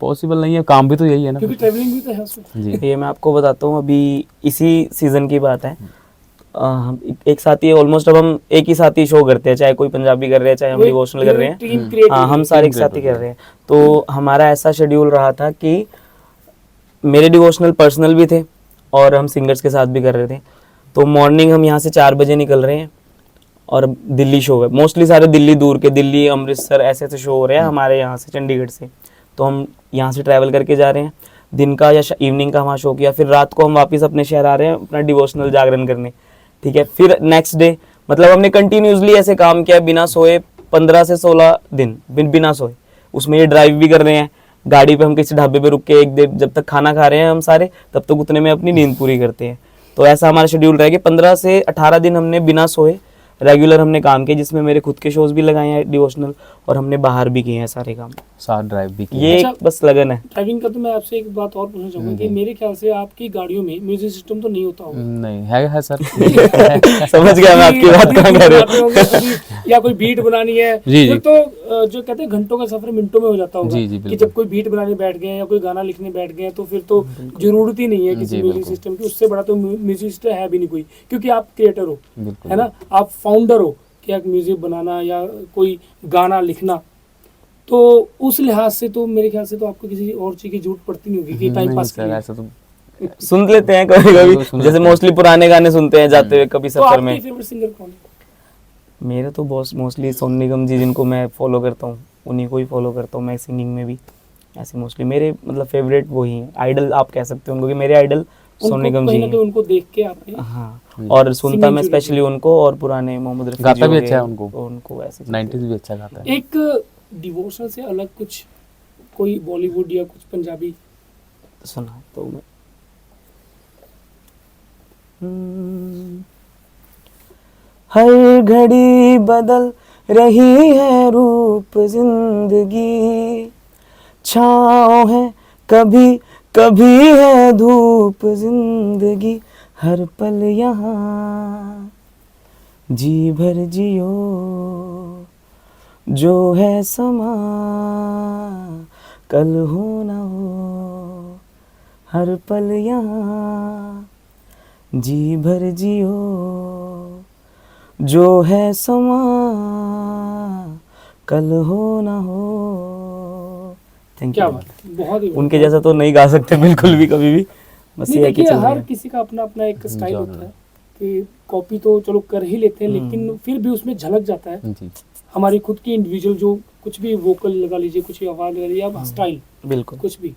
पॉसिबल नहीं है, काम भी तो यही है ना, क्योंकि ट्रैवलिंग भी तो है उसमें। जी ये मैं आपको बताता हूँ, अभी इसी सीजन की बात है। हम एक साथ ही ऑलमोस्ट, अब हम एक ही साथ ही शो करते हैं, चाहे कोई पंजाबी कर रहे हैं चाहे हम डिवोशनल कर रहे हैं। टीम क्रिएट, हाँ, हम सारे एक साथ ही कर रहे हैं। तो हमारा ऐसा शेड्यूल रहा था कि मेरे डिवोशनल पर्सनल भी थे और हम सिंगर्स के साथ भी कर रहे थे। तो मॉर्निंग हम यहाँ से 4 बजे निकल रहे हैं और दिल्ली शो है, मोस्टली सारे दिल्ली दूर के, दिल्ली अमृतसर ऐसे शो हो रहे हैं हमारे यहाँ से, चंडीगढ़ से। तो हम यहाँ से ट्रैवल करके जा रहे हैं, दिन का या इवनिंग का वहाँ शो किया, फिर रात को हम वापस अपने शहर आ रहे हैं अपना डिवोशनल जागरण करने, ठीक है। फिर नेक्स्ट डे, मतलब हमने कंटिन्यूसली ऐसे काम किया बिना सोए 15 से 16 दिन बिना सोए। उसमें ये ड्राइव भी कर रहे हैं, गाड़ी पे हम किसी ढाबे पे रुक के एक देर जब तक खाना खा रहे हैं हम सारे, तब तक उतने में अपनी नींद पूरी करते हैं। तो ऐसा हमारा शेड्यूल रह गया, 15 से 18 दिन हमने बिना सोए रेगुलर हमने काम किया, जिसमें मेरे खुद के शोज भी लगाए हैं डिवोशनल, और हमने बाहर भी किए हैं सारे काम। साथ ड्राइव भी किया। ये अच्छा। एक बस लगन है। ड्राइविंग का तो मैं आपसे एक बात और पूछना चाहूंगा कि मेरे ख्याल से आपकी गाड़ियों में म्यूजिक सिस्टम तो नहीं होता होगा। नहीं है सर। समझ गया मैं आपकी बात कहाँ कह रहे हो। बनाते होंगे कभी, या कोई बीट बनानी है जी, फिर जी। तो जो कहते हैं घंटों का सफर मिनटों में हो जाता होगा जी, जी, कि बिल्कुल। जब कोई बीट बनाने बैठ गए या कोई गाना लिखने बैठ गए तो फिर तो जरूरत ही नहीं है किसी जी, म्यूजिक बिल्कुल। सिस्टम की। उससे बड़ा तो म्यूजिक सिस्टम है भी नहीं कोई, क्योंकि आप क्रिएटर हो, बिल्कुल। है ना, आप फाउंडर हो कि एक म्यूजिक बनाना या कोई गाना लिखना। तो उस लिहाज से तो मेरे ख्याल से तो आपको किसी और चीज की जरूरत पड़ती नहीं होगी कि टाइम नहीं पास के सर, लिए। ऐसा तो सुन लेते हैं कभी बिल्कुल सुन कभी, जैसे लेते हैं। मोस्टली पुराने गाने सुनते हैं जाते हुए कभी तो सफर आपके में। फेवरेट सिंगर कौन है? मेरे तो बॉस मोस्टली सोनू निगम जी, जिनको मैं फॉलो करता हूँ, उन्हीं को ही फॉलो करता हूँ मैं सिंगिंग में भी। ऐसे मोस्टली मेरे मतलब फेवरेट वही हैं, आइडल आप कह सकते हो उनको, कि मेरे आइडल सोनू उनको निगम जी कहीं ना कहीं हैं। उनको देख के आपने हाँ, और सुनता मैं Singing स्पेशली उनको, और पुराने मोहम्मद रफी गाता जी भी हो अच्छा है गए, उनको। उनको ऐसे 90s भी अच्छा गाता है। एक डिवोशनल से अलग कुछ कोई बॉलीवुड या कुछ पंजाबी सुना तो मैं। हर घड़ी बदल रही है रूप जिंदगी, छाँव है कभी कभी है धूप जिंदगी, हर पल यहाँ जी भर जियो, जो है समा कल हो ना हो, हर पल यहाँ जी भर जियो, जो है समा कल हो ना हो। थैंक क्या यू। बात है, बहुत ही उनके जैसा तो नहीं गा सकते बिल्कुल भी कभी भी, बस नहीं, ये है कि देखिए चल रहा हर है। किसी का अपना अपना एक स्टाइल genre होता है कि कॉपी तो चलो कर ही लेते हैं, हम्म। लेकिन फिर भी उसमें झलक जाता है जी हमारी खुद की इंडिविजुअल, जो कुछ भी वोकल लगा लीजिए, कुछ भी आवाज लगा लीजिए, या स्टाइल बिल्कुल। कुछ भी।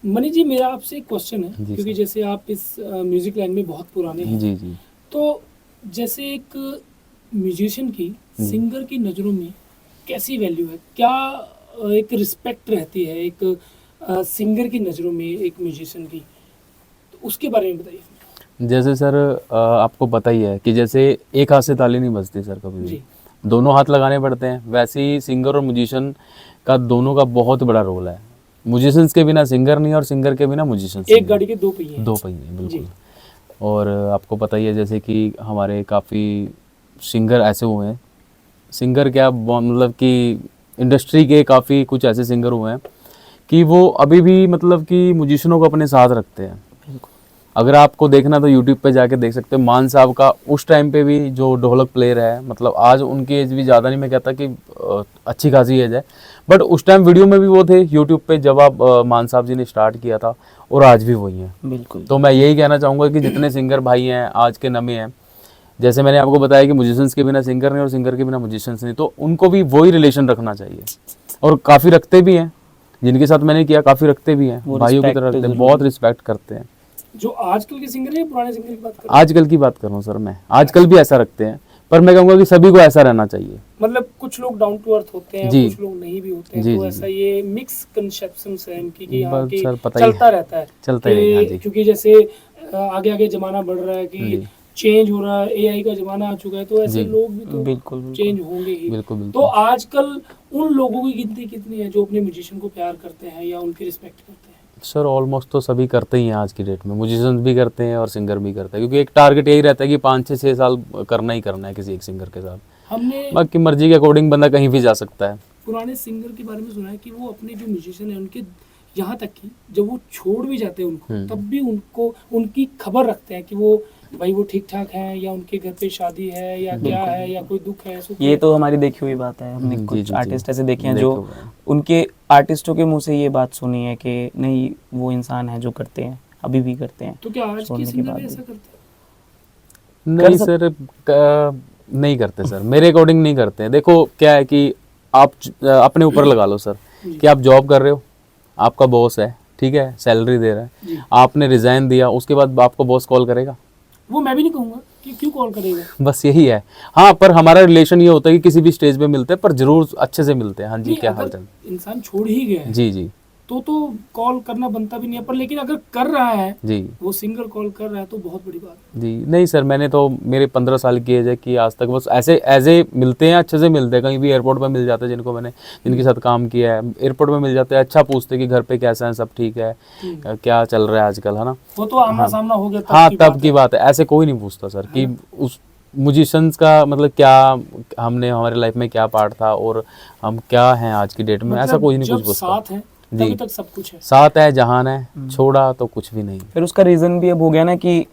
मनी जी, मेरा आपसे एक क्वेश्चन है, जी, क्योंकि सर। जैसे आप इस म्यूजिक लाइन में बहुत पुराने हैं, जी जी। तो जैसे एक म्यूजिशियन की सिंगर की नज़रों में कैसी वैल्यू है? क्या एक रिस्पेक्ट रहती है एक सिंगर की नज़रों में एक म्यूजिशियन की, तो उसके बारे में बताइए। जैसे सर आपको पता ही है कि जैसे एक हाथ से ताली नहीं बजती सर कभी भी, जी। दोनों हाथ लगाने पड़ते हैं। वैसे ही सिंगर और म्यूजिशियन का दोनों का बहुत बड़ा रोल है। म्यूजिशियंस के बिना सिंगर नहीं, और सिंगर के बिना म्यूजिशियंस एक गाड़ी के दो पहिए हैं। दो पहिए बिल्कुल। जी। और आपको पता ही है जैसे कि हमारे काफ़ी सिंगर ऐसे हुए हैं, सिंगर क्या मतलब कि इंडस्ट्री के काफ़ी कुछ ऐसे सिंगर हुए हैं कि वो अभी भी मतलब कि म्यूजिशियनों को अपने साथ रखते हैं। अगर आपको देखना तो यूट्यूब पे जाके देख सकते हो, मान साहब का उस टाइम पे भी जो ढोलक प्लेयर है, मतलब आज उनकी एज भी ज़्यादा नहीं, मैं कहता कि अच्छी खासी एज है, बट उस टाइम वीडियो में भी वो थे यूट्यूब पे जब आप मान साहब जी ने स्टार्ट किया था, और आज भी वही हैं। बिल्कुल। तो मैं यही कहना चाहूँगा कि जितने सिंगर भाई हैं आज के नमे हैं, जैसे मैंने आपको बताया कि म्यूजिशियंस के बिना सिंगर नहीं और सिंगर के बिना म्यूजिशियंस नहीं, तो उनको भी वही रिलेशन रखना चाहिए, और काफ़ी रखते भी हैं। जिनके साथ मैंने किया काफ़ी रखते भी हैं, वो भाइयों की respect तरह रखते हैं, जरूर। बहुत रिस्पेक्ट करते हैं। जो आजकल के सिंगर है, पुराने सिंगर की बात करें, आजकल की बात कर रहा हूँ सर मैं, आजकल भी ऐसा रखते हैं, पर मैं कहूँगा कि सभी को ऐसा रहना चाहिए। मतलब कुछ लोग डाउन टू अर्थ होते हैं, जी। कुछ लोग नहीं भी होते हैं, जी, तो जी, ऐसा ये मिक्स कंसेप्शंस है इनकी कि हाँ बस कि सर, पता ही चलता रहता है, चलता ही रहेगा, हाँ जी। क्योंकि जैसे आगे आगे जमाना बढ़ रहा है कि जी। चेंज हो रहा है, एआई का जमाना आ चुका है, तो ऐसे जी। लोग भी तो बिल्कुल, चेंज होंगे ही। बिल्कुल तो बिल्कुल। आजकल उन लोगों की गिनती कितनी है जो अपने म्यूजिशियन को प्यार करते हैं या उनकी रिस्पेक्ट करते हैं? सर ऑलमोस्ट तो सभी करते ही हैं आज की डेट में, म्यूजिशियंस भी करते हैं और सिंगर भी करते हैं, क्योंकि एक टारगेट यही रहता है कि 5 से 6 साल करना ही करना है किसी एक सिंगर के साथ। हमने बाकी मर्जी के अकॉर्डिंग बंदा कहीं भी जा सकता है। पुराने सिंगर के बारे में सुना है कि वो अपने जो म्यूजिशियन है उनके, यहाँ तक कि जब वो छोड़ भी जाते हैं उनको, तब भी उनको उनकी खबर रखते हैं कि वो भाई वो ठीक ठाक हैं, या उनके घर पे शादी है, या क्या है, या कोई दुख है, सुख ये है। तो हमारी देखी हुई बात है। हमने जी, कुछ जी, जी। आर्टिस्ट ऐसे देखे हैं देखा जो हुआ है। उनके आर्टिस्टों के मुंह से ये बात सुनी है कि नहीं, वो इंसान है जो करते हैं, अभी भी करते हैं। तो क्या आज के छोड़ने के सिंगर बाद भी भी। ऐसा करते हैं? नहीं सक- सर, नहीं करते सर, मेरे अकॉर्डिंग नहीं करते हैं। देखो क्या है कि आप अपने ऊपर लगा लो सर, कि आप जॉब कर रहे हो, आपका बॉस है, ठीक है, सैलरी दे रहा जी। है, आपने रिजाइन दिया, उसके बाद आपको बॉस कॉल करेगा? वो मैं भी नहीं कहूँगा कि क्यों कॉल करेगा। बस यही है। हाँ, पर हमारा रिलेशन ये होता है कि किसी भी स्टेज पे मिलते हैं, पर जरूर अच्छे से मिलते हैं। हाँ जी, नहीं, क्या अगर हाल चाल? इंसान छोड़ ही गया है जी जी। तो कॉल करना बनता भी नहीं है, पर लेकिन अगर कर रहा है जी वो सिंगर कॉल कर रहा है तो बहुत बड़ी बात है। जी। नहीं सर, मैंने तो, मेरे 15 साल की एज है कि आज तक बस ऐसे ऐसे मिलते हैं, अच्छे से मिलते हैं, कहीं भी एयरपोर्ट पे मिल जाते हैं जिनको मैंने, जिनके साथ काम किया है, एयरपोर्ट पे मिल जाते हैं, अच्छा पूछते हैं कि घर पे कैसा है, सब ठीक है, क्या चल रहा है आजकल, है ना। वो तो आमना सामना हो गया हाँ तब की बात है, ऐसे कोई नहीं पूछता सर कि उस म्यूजिशियंस का मतलब क्या, हमने हमारे लाइफ में क्या पार्ट था और हम क्या हैं आज की डेट में, ऐसा कोई नहीं कुछ पूछता। साथ है तभी तक सब कुछ है, साथ है जहान है, छोड़ा तो कुछ भी नहीं। फिर उसका रीज़न भी अब हो गया ना कि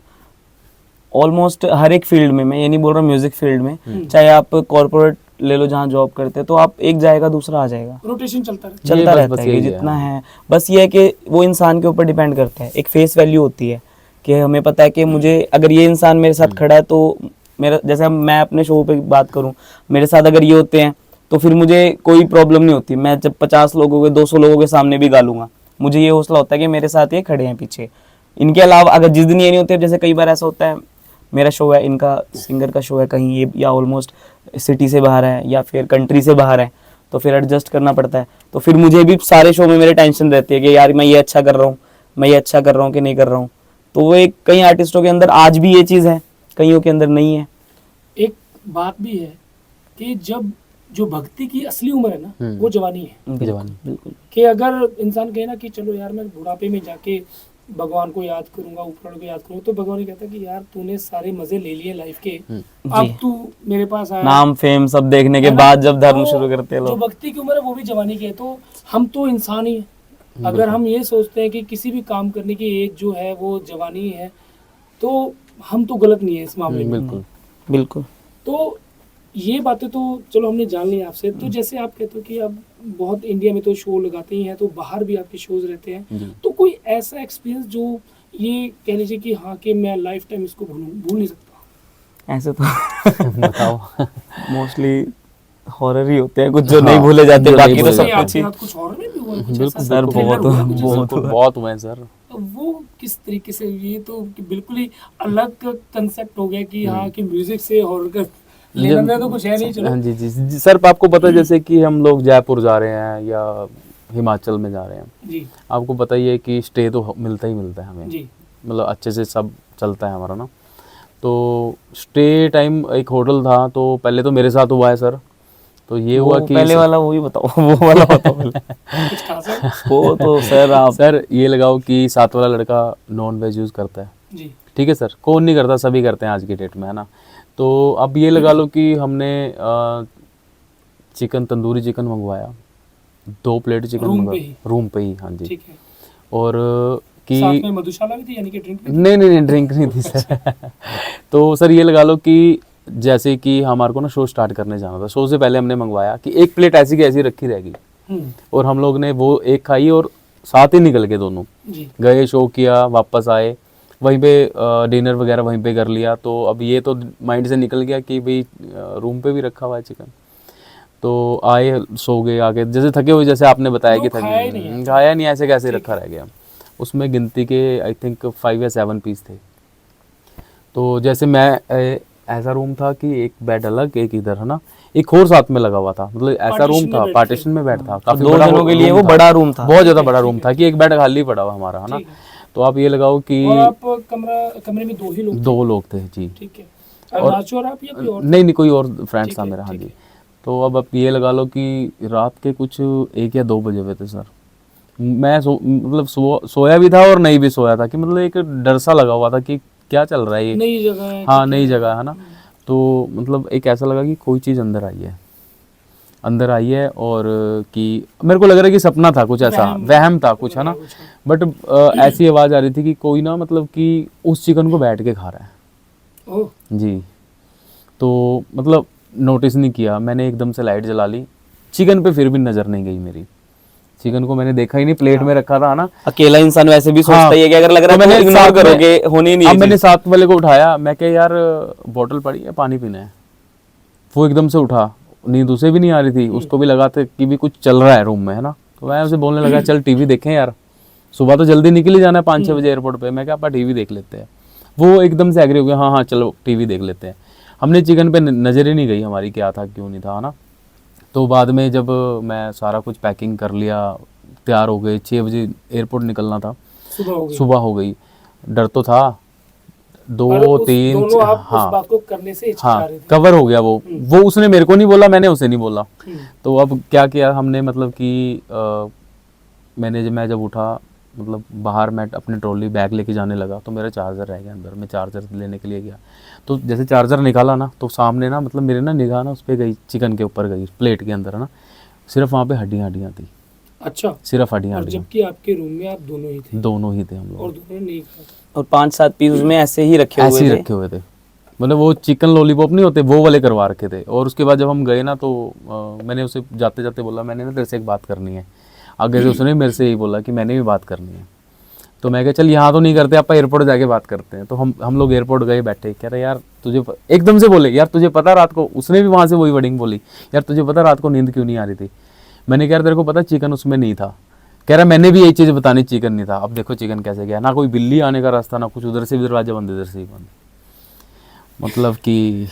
ऑलमोस्ट हर एक फील्ड में, मैं ये नहीं बोल रहा म्यूजिक फील्ड में, चाहे आप कॉर्पोरेट ले लो जहाँ जॉब करते हैं, तो आप एक जाएगा दूसरा आ जाएगा, रोटेशन चलता रहता चलता बस- रहता बस है, ये यही है। जितना है। बस ये है कि वो इंसान के ऊपर डिपेंड करता है, एक फेस वैल्यू होती है कि हमें पता है कि मुझे अगर ये इंसान मेरे साथ खड़ा है तो मेरा, जैसे मैं अपने शो पे बात करूं, मेरे साथ अगर ये होते हैं तो फिर मुझे कोई प्रॉब्लम नहीं होती, मैं जब 50 लोगों के 200 लोगों के सामने भी गालूंगा, मुझे ये हौसला होता है कि मेरे साथ ये खड़े हैं पीछे। इनके अलावा अगर जिस दिन ये नहीं होते, जैसे कई बार ऐसा होता है मेरा शो है, इनका सिंगर का शो है कहीं ये, या ऑलमोस्ट सिटी से बाहर है या फिर कंट्री से बाहर है, तो फिर एडजस्ट करना पड़ता है। तो फिर मुझे भी सारे शो में मेरे टेंशन रहती है कि यार मैं ये अच्छा कर रहा हूँ, मैं ये अच्छा कर रहा हूँ कि नहीं कर रहा हूँ। तो वो एक, कई आर्टिस्टों के अंदर आज भी ये चीज़ है, कईयों के अंदर नहीं है। एक बात भी है कि जब जो भक्ति की असली उम्र है ना वो जवानी है, जवानी। बिल्कुल कि अगर इंसान कहे ना कि चलो यार मैं बुढ़ापे में जाके भगवान को याद करूंगा, ऊपर वाले को याद करूंगा, तो भगवान ये कहता है कि यार तूने सारे मजे ले लिए लाइफ के, अब तू मेरे पास आया, नाम फेम सब देखने के है ना? बाद जब धर्म तो शुरू करते हैं जो लोग। भक्ति की उम्र है वो भी जवानी की है, तो हम तो इंसान ही हैं। अगर हम ये सोचते हैं कि किसी भी काम करने की एज जो है वो जवानी है, तो हम तो गलत नहीं है इस मामले में। बिल्कुल बिल्कुल तो ये बातें तो चलो हमने जान ली आपसे। तो जैसे आप कहते हो कि आप बहुत इंडिया में तो शो लगाते ही हैं, तो बाहर भी आपके शोज रहते हैं, तो कोई ऐसा एक्सपीरियंस जो ये कह लीजिए कि हाँ कि मैं लाइफ टाइम इसको भूल नहीं सकता? ऐसे तो बताओ। मोस्टली हॉरर ही होते हैं कुछ जो नहीं भूले जाते, जो बाकी नहीं तो भूले सब नहीं, कुछ ही। आपके साथ कुछ और में भी हुआ है कुछ बिल्कुल ऐसा? सर, Thriller बहुत हुआ है कुछ ऐसा? बहुत बिल्कुल, बहुत हुए हैं सर। वो किस तरीके से, ये तो कि बिल्कुल ही अलग कंसेप्ट हो गया कि हाँ कि म्यूजिक से हॉरर का लेना देना तो कुछ है नहीं। चलो हाँ जी जी जी, सर आपको पता है जैसे कि हम लोग जयपुर जा रहे हैं या हिमाचल में जा रहे हैं, जी आपको पता ही है कि स्टे तो मिलता ही मिलता है हमें, जी मतलब अच्छे से सब चलता है हमारा ना। तो स्टे टाइम एक होटल था, तो पहले तो मेरे साथ हुआ है सर। तो ये हुआ वो कि पहले वाला वो ही बताओ, वो वाला बताओ पहले। कुछ खास है? वो तो सर आप सर ये लगाओ कि साथ वाला लड़का नॉन वेज यूज़ करता है, जी ठीक है सर, कौन नहीं करता, सभी करते हैं आज की डेट में, है ना। तो अब ये लगा लो कि हमने चिकन, तंदूरी चिकन मंगवाया, 2 प्लेट चिकन रूम मंगवा, पे ही? रूम पे ही, हाँ जी। ठीक है। और कि साथ में मधुशाला भी थी, यानी कि ड्रिंक भी थी? नहीं नहीं नहीं, ड्रिंक नहीं थी सर। तो सर ये लगा लो कि जैसे कि हमारे को ना शो स्टार्ट करने जाना था, शो से पहले हमने मंगवाया कि 1 प्लेट ऐसी की ऐसी रखी रहेगी, और हम लोग ने वो एक खाई और साथ ही निकल गए दोनों, जी गए शो किया, वापस आए, वहीं पे डिनर वगैरह वहीं पे कर लिया। तो अब ये तो माइंड से निकल गया कि भाई रूम पे भी रखा हुआ है चिकन। तो आए, सो गए, आके जैसे थके हुए, जैसे आपने बताया कि तो थके, खाया ही नहीं नहीं, ऐसे कैसे रखा रह गया। उसमें गिनती के आई थिंक 5 या 7 पीस थे। तो जैसे मैं ऐसा रूम था कि एक बेड अलग, एक इधर, है ना, एक और साथ में लगा हुआ था, मतलब ऐसा रूम था, पार्टीशन में बेड था, काफी 2 बड़ा जनों के लिए वो था, बड़ा रूम था, बहुत ज्यादा बड़ा रूम था कि एक बेड खाली पड़ा हुआ हमारा, है ना। ठीक है। तो आप ये लगाओ कि और आप कमरे में 2 ही लोग थे? 2 लोग थे जी। ठीक है। और नाचो और आप या कोई और? नहीं नहीं, कोई और फ्रेंड्स ठीक था है, मेरा, हाँ ठीक जी। है। तो अब आप ये लगा लो कि रात के कुछ 1 या 2 बजे हुए थे सर। मैं मतलब सोया भी था और नहीं भी सोया था, कि मतलब एक डर सा लगा हुआ था कि क्या चल रहा है ये, नई जगह है, हाँ नई जगह है ना। तो मतलब एक ऐसा लगा कि कोई चीज़ अंदर आई है और कि मेरे को लग रहा है कि सपना था कुछ ऐसा, वहम था कुछ, है ना। बट ऐसी आवाज़ आ रही थी कि कोई ना, मतलब कि उस चिकन को बैठ के खा रहा है ओह जी। तो मतलब नोटिस नहीं किया मैंने, एकदम से लाइट जला ली, चिकन पे फिर भी नज़र नहीं गई मेरी, चिकन को मैंने देखा ही नहीं, प्लेट में रखा था ना। अकेला इंसान वैसे भी सोचता हाँ, ही है कि अगर लग रहा है तो तो मैंने इग्नोर साथ में- करोगे, होनी नहीं है अब मैंने चीज़। साथ वाले को उठाया, मैं क्या यार बोतल पड़ी है, पानी पीना है। वो एकदम से उठा, नींद उसे भी नहीं आ रही थी, उसको भी लगा था कि भी कुछ चल रहा है रूम में, है ना। तो मैं उसे बोलने लगा चल टीवी देखें यार, सुबह तो जल्दी निकल ही जाना है 5-6 बजे एयरपोर्ट पे। मैं क्या आप टीवी देख लेते हैं। वो एकदम से एग्री हो गया, हाँ हाँ चलो टीवी देख लेते हैं। हमने चिकन पे नज़र ही नहीं गई हमारी क्या था क्यों नहीं था, है ना। तो बाद में जब मैं सारा कुछ पैकिंग कर लिया, तैयार हो गए, 6 बजे एयरपोर्ट निकलना था, सुबह हो गई। सुबह हो गई। डर तो था, और 2 उस 3 दोनों आप हाँ उस बात को करने से हिचकिचा हाँ रहे थे। कवर हो गया वो उसने मेरे को नहीं बोला, मैंने उसे नहीं बोला। हम्म, तो अब क्या किया हमने, मतलब कि मैं जब उठा, मतलब बाहर मैं अपने ट्रॉली बैग लेके जाने लगा तो मेरा चार्जर रह गया अंदर। मैं चार्जर लेने के लिए गया तो जैसे चार्जर निकाला ना, तो सामने ना, मतलब मेरे ना निगाह ना उस पर गई, चिकन के ऊपर गई, प्लेट के अंदर है ना, सिर्फ वहाँ पे हड्डियाँ थी, अच्छा। सिर्फ हड्डियाँ। और जबकि आपके रूम में आप दोनों ही थे दोनों ही थे हम और लोग, दोनों नहीं खाए। और 5-7 पीस उसमें ऐसे ही रखे ऐसे ही हुए थे। रखे हुए थे, मतलब वो चिकन लॉलीपॉप नहीं होते, वो वाले करवा रखे थे। और उसके बाद जब हम गए ना तो मैंने उसे जाते जाते बोला, मैंने ना तेरे से एक बात करनी है। आगे से उसने मेरे से यही बोला कि मैंने भी बात करनी है। तो मैं कहा चल यहाँ तो नहीं करते, आप एयरपोर्ट जाके बात करते हैं। तो हम लोग एयरपोर्ट गए, बैठे, कह रहे यार एकदम से बोले, यार तुझे पता रात को, उसने भी वहाँ से वही वर्डिंग बोली, यार तुझे पता रात को नींद क्यों नहीं आ रही थी। मैंने कहा यार तेरे को पता चिकन उसमें नहीं था। कह रहा मैंने भी यही चीज़ बतानी, चिकन नहीं था। अब देखो चिकन कैसे गया, ना कोई बिल्ली आने का रास्ता, ना कुछ, उधर से भी दरवाजा बंद, इधर से ही बंद। मतलब कि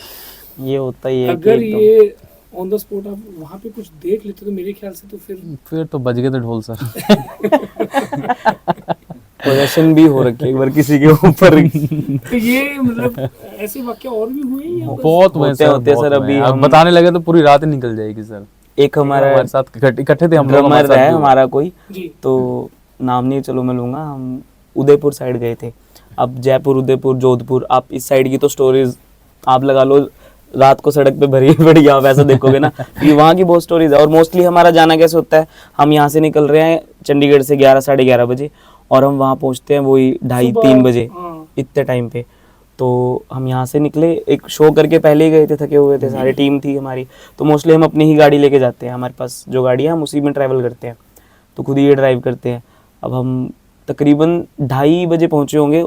ये होता ही है कि अगर एकदम- ये ऑन द स्पॉट आप वहाँ पे कुछ देख लेते तो मेरे ख्याल से तो फिर तो बज गए थे ढोल सर। पोजेशन भी हो रखी है एक बार किसी के ऊपर। तो ये मतलब ऐसे वाक्य और भी हुए हैं या बस? बहुत हुए होते सर, होते बहुत सर, हुए अभी हैं। अब हम- बताने लगे तो पूरी रात ही निकल जाएगी सर। एक हमारा हमारे साथ इकट्ठे थे हम लोग, ड्रमर हमारे साथ है भी हुआ। हमारा कोई, जी। तो नाम नहीं चलो मैं लूंगा, हम उदयपुर साइड गए थे। अब जयपुर, उदयपुर, जोधपुर, आप इस साइड की तो स्टोरीज आप लगा लो, रात को सड़क पे भरी पड़ी आप ऐसा देखोगे ना कि वहाँ की बहुत स्टोरीज है। और मोस्टली हमारा जाना कैसे होता है, हम यहाँ से निकल रहे हैं चंडीगढ़ से 11 साढ़े 11 बजे और हम वहाँ पहुँचते हैं वही 2:30-3 बजे, हाँ। इतने टाइम पे। तो हम यहाँ से निकले, एक शो करके पहले ही गए थे, थके हुए थे, सारी टीम थी हमारी। तो मोस्टली हम अपनी ही गाड़ी लेके जाते हैं, हमारे पास जो गाड़ी है हम उसी में ट्रैवल करते हैं, तो खुद ही ये ड्राइव करते हैं। अब हम तकरीबन 2:30 बजे पहुँचे होंगे,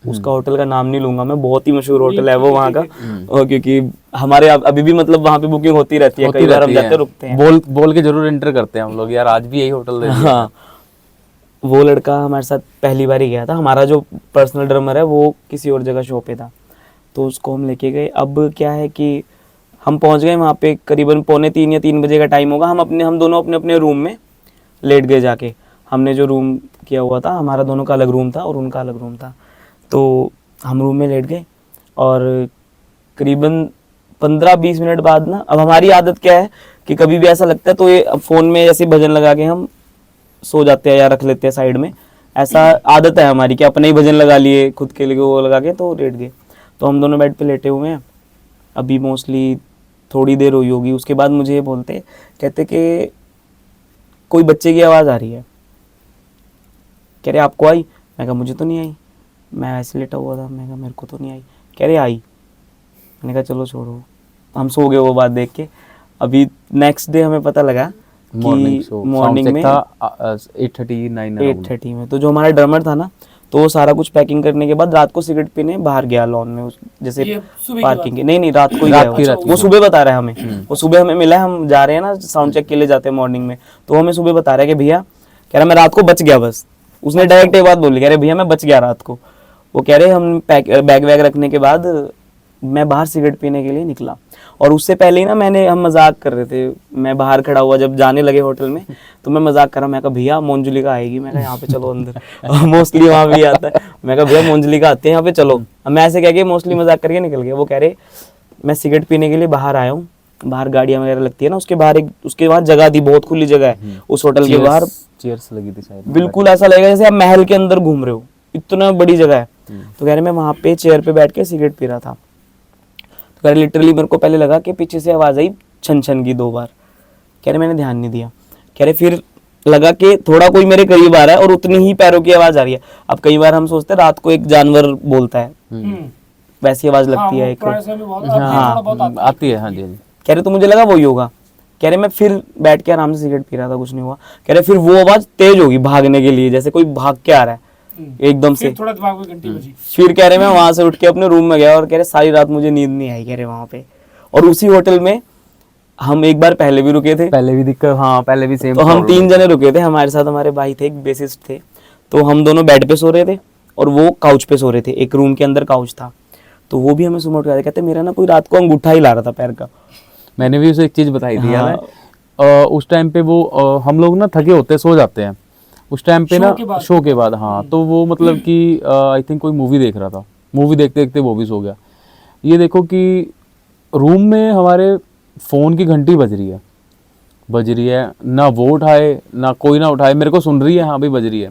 उसका होटल का नाम नहीं लूंगा मैं, बहुत ही मशहूर होटल है वो वहाँ का। और क्योंकि हमारे अभी भी मतलब वहाँ पे बुकिंग होती रहती है, कई बार हम जाते रुकते हैं। बोल के जरूर एंटर करते हैं हम लोग, यार आज भी यही होटल दे दिया। हाँ, वो लड़का हमारे साथ पहली बार ही गया था, हमारा जो पर्सनल ड्रमर है वो किसी और जगह शो पे था, तो उसको हम लेके गए। अब क्या है कि हम पहुंच गए वहाँ पे करीबन 2:45 या 3 बजे का टाइम होगा। हम दोनों अपने अपने रूम में लेट गए जाके। हमने जो रूम किया हुआ था, हमारा दोनों का अलग रूम था और उनका अलग रूम था, तो हम रूम में लेट गए। और करीबन 15-20 मिनट बाद ना, अब हमारी आदत क्या है कि कभी भी ऐसा लगता है तो ये फ़ोन में ऐसे भजन लगा के हम सो जाते हैं या रख लेते हैं साइड में, ऐसा आदत है हमारी कि अपने ही भजन लगा लिए खुद के लिए, वो लगा के तो लेट गए। तो हम दोनों बेड पे लेटे हुए हैं, अभी मोस्टली थोड़ी देर हुई होगी, उसके बाद मुझे ये बोलते, कहते कि कोई बच्चे की आवाज़ आ रही है। कह रहे आपको आई? मैं कहा मुझे तो नहीं आई, मैं ऐसे लेटा हुआ था। मैं कहा मेरे को तो नहीं आई। कह रहे आई। मैंने कहा चलो छोड़ो, हम सो गए वो बात देख के। अभी नेक्स्ट डे हमें पता लगा कि मॉर्निंग में 8:30 में, तो जो हमारा ड्रमर था ना, तो वो सारा कुछ पैकिंग करने के बाद रात को सिगरेट पीने बाहर गया लॉन में, जैसे ये सुबह की पार्किंग के, नहीं रात को ही रात गया की वो। रात की। वो सुबह बता रहा है हमें, वो सुबह हमें मिला है, हम जा रहे हैं ना साउंड चेक के लिए जाते हैं मॉर्निंग में, तो हमें सुबह बता रहा है कि भैया, कह रहा मैं रात को बच गया बस। उसने डायरेक्ट ये बात बोली, कह रहे भैया मैं बच गया रात को। वो कह रहे हम बैग वैग रखने के बाद मैं बाहर सिगरेट पीने के लिए निकला, और उससे पहले ही ना हम मजाक कर रहे थे, मैं बाहर खड़ा हुआ जब जाने लगे होटल में, तो मैं मजाक कर रहा, मैं कहा भैया मोंजुलिका आएगी, मैं कहा यहाँ पे चलो अंदर। मोस्टली वहाँ भी आता है, मैं कहा भैया मोंजुलिका आते हैं यहाँ पे चलो। अब मैं ऐसे कह के मोस्टली मजाक करके निकल गया। वो कह रहे मैं सिगरेट पीने के लिए बाहर आया हूँ, बाहर गाड़ियाँ वगैरह लगती है ना, उसके बाहर उसके वहाँ जगह थी, बहुत खुली जगह है उस होटल के बाहर, चेयर्स लगी थी शायद, बिल्कुल ऐसा लगेगा जैसे आप महल के अंदर घूम रहे हो, इतना बड़ी जगह है। तो कह रहे मैं वहाँ पे चेयर पे बैठ के सिगरेट पी रहा था। तो कह रहे लिटरली मेरे को पहले लगा कि पीछे से आवाज आई छन छन की 2 बार। कह रहे मैंने ध्यान नहीं दिया। कह रहे फिर लगा कि थोड़ा कोई मेरे करीब आ रहा है और उतनी ही पैरों की आवाज आ रही है। अब कई बार हम सोचते हैं रात को एक जानवर बोलता है, वैसी आवाज लगती है एक, आती है। हाँ जी, हाँ जी। कह रहे तो मुझे लगा वही होगा। कह रहे मैं फिर बैठ के आराम से सिगरेट पी रहा था, कुछ नहीं हुआ। कह रहे फिर वो आवाज तेज होगी भागने के लिए, जैसे कोई भाग के आ रहा है एकदम से। थोड़ा दिमाग में घंटी बजी। फिर कह रहे मैं वहां से उठ के अपने रूम में गया और कह रहे सारी रात मुझे नींद नहीं आई। कह रहे वहां पे, और उसी होटल में हम एक बार पहले भी रुके थे, पहले भी दिक्कत, हाँ पहले भी सेम। तो हम 3 जने रुके थे, हमारे साथ हमारे भाई थे, एक बेसिस्ट थे। तो हम दोनों बेड पे सो रहे थे और वो काउच पे सो रहे थे, एक रूम के अंदर काउच था। तो वो भी हमें सुबह उठ के कहते मेरा ना कोई रात को अंगूठा ही ला रहा था पैर का। मैंने भी उसे एक चीज बताई थी यार, उस टाइम पे वो हम लोग ना थके होते हैं, सो जाते हैं उस टाइम पे शो ना, के बाद? शो के बाद, हाँ। तो वो मतलब कि आई थिंक कोई मूवी देख रहा था, मूवी देखते देखते वो भी सो गया। ये देखो कि रूम में हमारे फ़ोन की घंटी बज रही है, ना वो उठाए ना कोई ना उठाए, मेरे को सुन रही है, हाँ भाई बज रही है।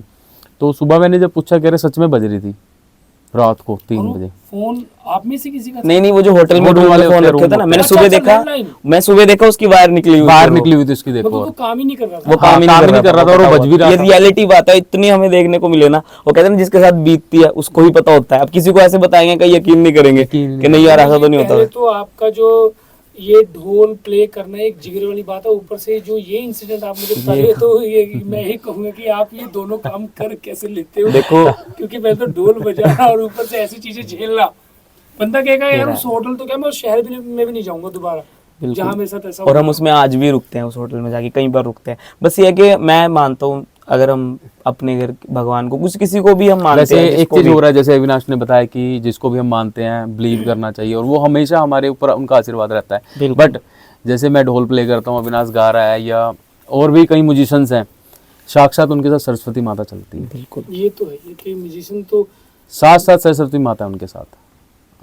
तो सुबह मैंने जब पूछा, कह रहे सच में बज रही थी रात को 3 बजे। फोन आप में से किसी का? नहीं नहीं, वो जो होटल में होटल रूम वाले में फोन होते हैं, रखे थे ना, रूम मैंने अच्छा, सुबह अच्छा, देखा, लैंडलाइन। मैं सुबह देखा उसकी वायर निकली हुई बाहर थी, निकली हुई थी उसकी, देखो। मतलब और वो काम ही नहीं कर रहा था। वो काम ही नहीं कर रहा था और वो बज भी रहा ये था। रियलिटी बात है, इतनी हमें देखने को मिले ना। वो कहते हैं ना, जिसके साथ बीतती है उसको ही पता होता है। अब किसी को ऐसे बताएंगे कहीं यकीन नहीं करेंगे यकीन नहीं कि नहीं यार ऐसा तो नहीं होता पहले है। तो आपका जो ये ढोल प्ले करना एक जिगरे वाली बात है, ऊपर से जो ये इंसिडेंट आप मुझे बता रहे हो, तो ये मैं ही कहूंगा कि आप ये दोनों काम कर कैसे लेते हो। देखो, क्योंकि पहले तो ढोल बजाना और ऊपर से ऐसी चीजें झेलना, बंदा कहेगा यार उस होटल तो क्या, मैं उस शहर में भी नहीं जाऊंगा दोबारा जहाँ मेरे साथ ऐसा और हम हुआ। उसमें आज भी रुकते हैं, उस होटल में जाके कई बार रुकते हैं। बस ये है कि मैं मानता हूँ, अगर हम अपने घर भगवान को, कुछ किसी को भी हम मानते वैसे हैं, एक जिसको चीज भी- हो रहा है, जैसे अविनाश ने बताया कि जिसको भी हम मानते हैं बिलीव करना चाहिए, और वो हमेशा हमारे ऊपर उनका आशीर्वाद रहता है। बिल्कुल। बट जैसे मैं ढोल प्ले करता हूँ, अविनाश गा रहा है, या और भी कई म्यूजिशियंस हैं, साक्षात उनके साथ सरस्वती माता चलती है, बिल्कुल। ये तो है, ये कि म्यूजिशियन तो साथ साथ सरस्वती माता है उनके साथ।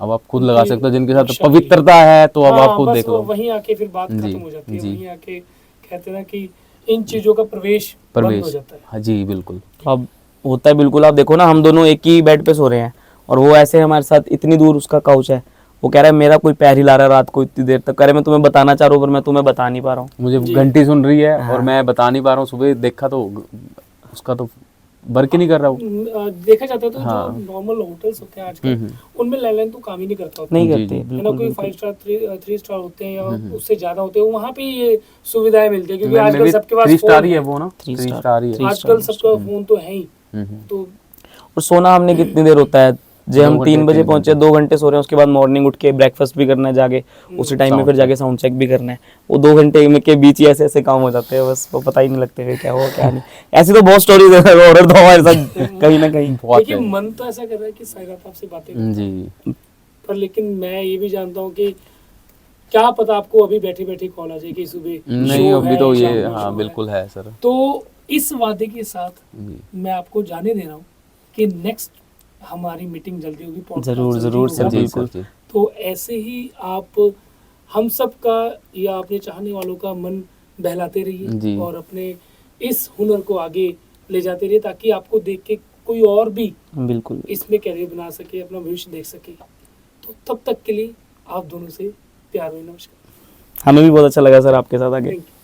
अब आप खुद लगा सकते हो, जिनके साथ शादी। पवित्रता है, तो अब हाँ, आप खुद बस देख लो। वहीं आके फिर बात जी, खत्म हो जाती है, जी। वहीं आके कहते हैं ना कि इन चीजों का प्रवेश बंद हो प्रवेश, जाता है। हाँ जी बिल्कुल। अब होता है बिल्कुल। आप देखो ना, हम दोनों एक ही बेड पे सो रहे हैं और वो ऐसे हमारे साथ, इतनी दूर उसका काउच है, वो कह रहा है मेरा कोई पैर हिला रहा है रात को इतनी देर तक, कह रहा है मैं तुम्हें बताना चाह रहा हूँ पर मैं तुम्हें बता नहीं पा रहा हूँ। मुझे जी। घंटी सुन रही है और मैं बता नहीं पा रहा हूँ। सुबह देखा तो उसका तो वर्क ही नहीं कर रहा हूँ। देखा जाता है तो हाँ। जो नॉर्मल होटल्स होते हैं आजकल, उनमें लैंडलाइन तो काम ही नहीं करता होता नहीं जी, करते, जी। है ना। बिल्कुल कोई बिल्कुल। 5 स्टार 3 स्टार होते हैं या उससे ज्यादा होते हैं, वहाँ पे ये सुविधाएं मिलती है, क्योंकि मैं आजकल भी सबके पास 3 स्टार फोन ही है है। वो ना, 3 3 स्टार, स्टार ही है। 3 आजकल सबका फोन तो है ही। तो और सोना हमने कितनी देर होता है, जो हम 2 3 घंटे, बजे 3 पहुंचे, 2 घंटे सो रहे हैं, उसके बाद मॉर्निंग उठ के ब्रेकफास्ट भी करना है जाके, उसी टाइम में Sound फिर जाके साउंड चेक भी करना है। वो 2 घंटे में के बीच ही ऐसे ऐसे काम हो जाते हैं, बस वो पता ही नहीं लगते फिर क्या हुआ क्या नहीं। ऐसी तो बहुत स्टोरीज है हॉरर तो हमारे साथ कहीं ना कहीं। बहुत देखिए है। मन तो ऐसा कर रहा है कि साइरात आपसे बातें करूं, जी। पर लेकिन मैं ये भी जानता हूँ कि क्या पता आपको अभी बैठे बैठे कॉल आ जाए कि सुबह नहीं शो अभी है, तो शाम ये, को हाँ शो है। बिल्कुल है सर। तो इस वादे के साथ जी। मैं आपको जाने दे रहा हूँ कि नेक्स्ट हमारी मीटिंग जल्दी होगी, podcast जरूर जल्दी जरूर सर, होगा। जी बिल्कुल। सर जी। तो ऐसे ही आप हम सब का या अपने चाहने वालों का मन बहलाते जी। रहिए और अपने इस हुनर को आगे ले जाते रहिए, ताकि आपको देख के कोई और भी बिल्कुल। इसमें कैरियर बना सके, अपना भविष्य देख सके। तो तब तक के लिए आप दोनों से प्यार में नमस्कार। हमें भी बहुत अच्छा लगा सर आपके साथ आगे। Thank you.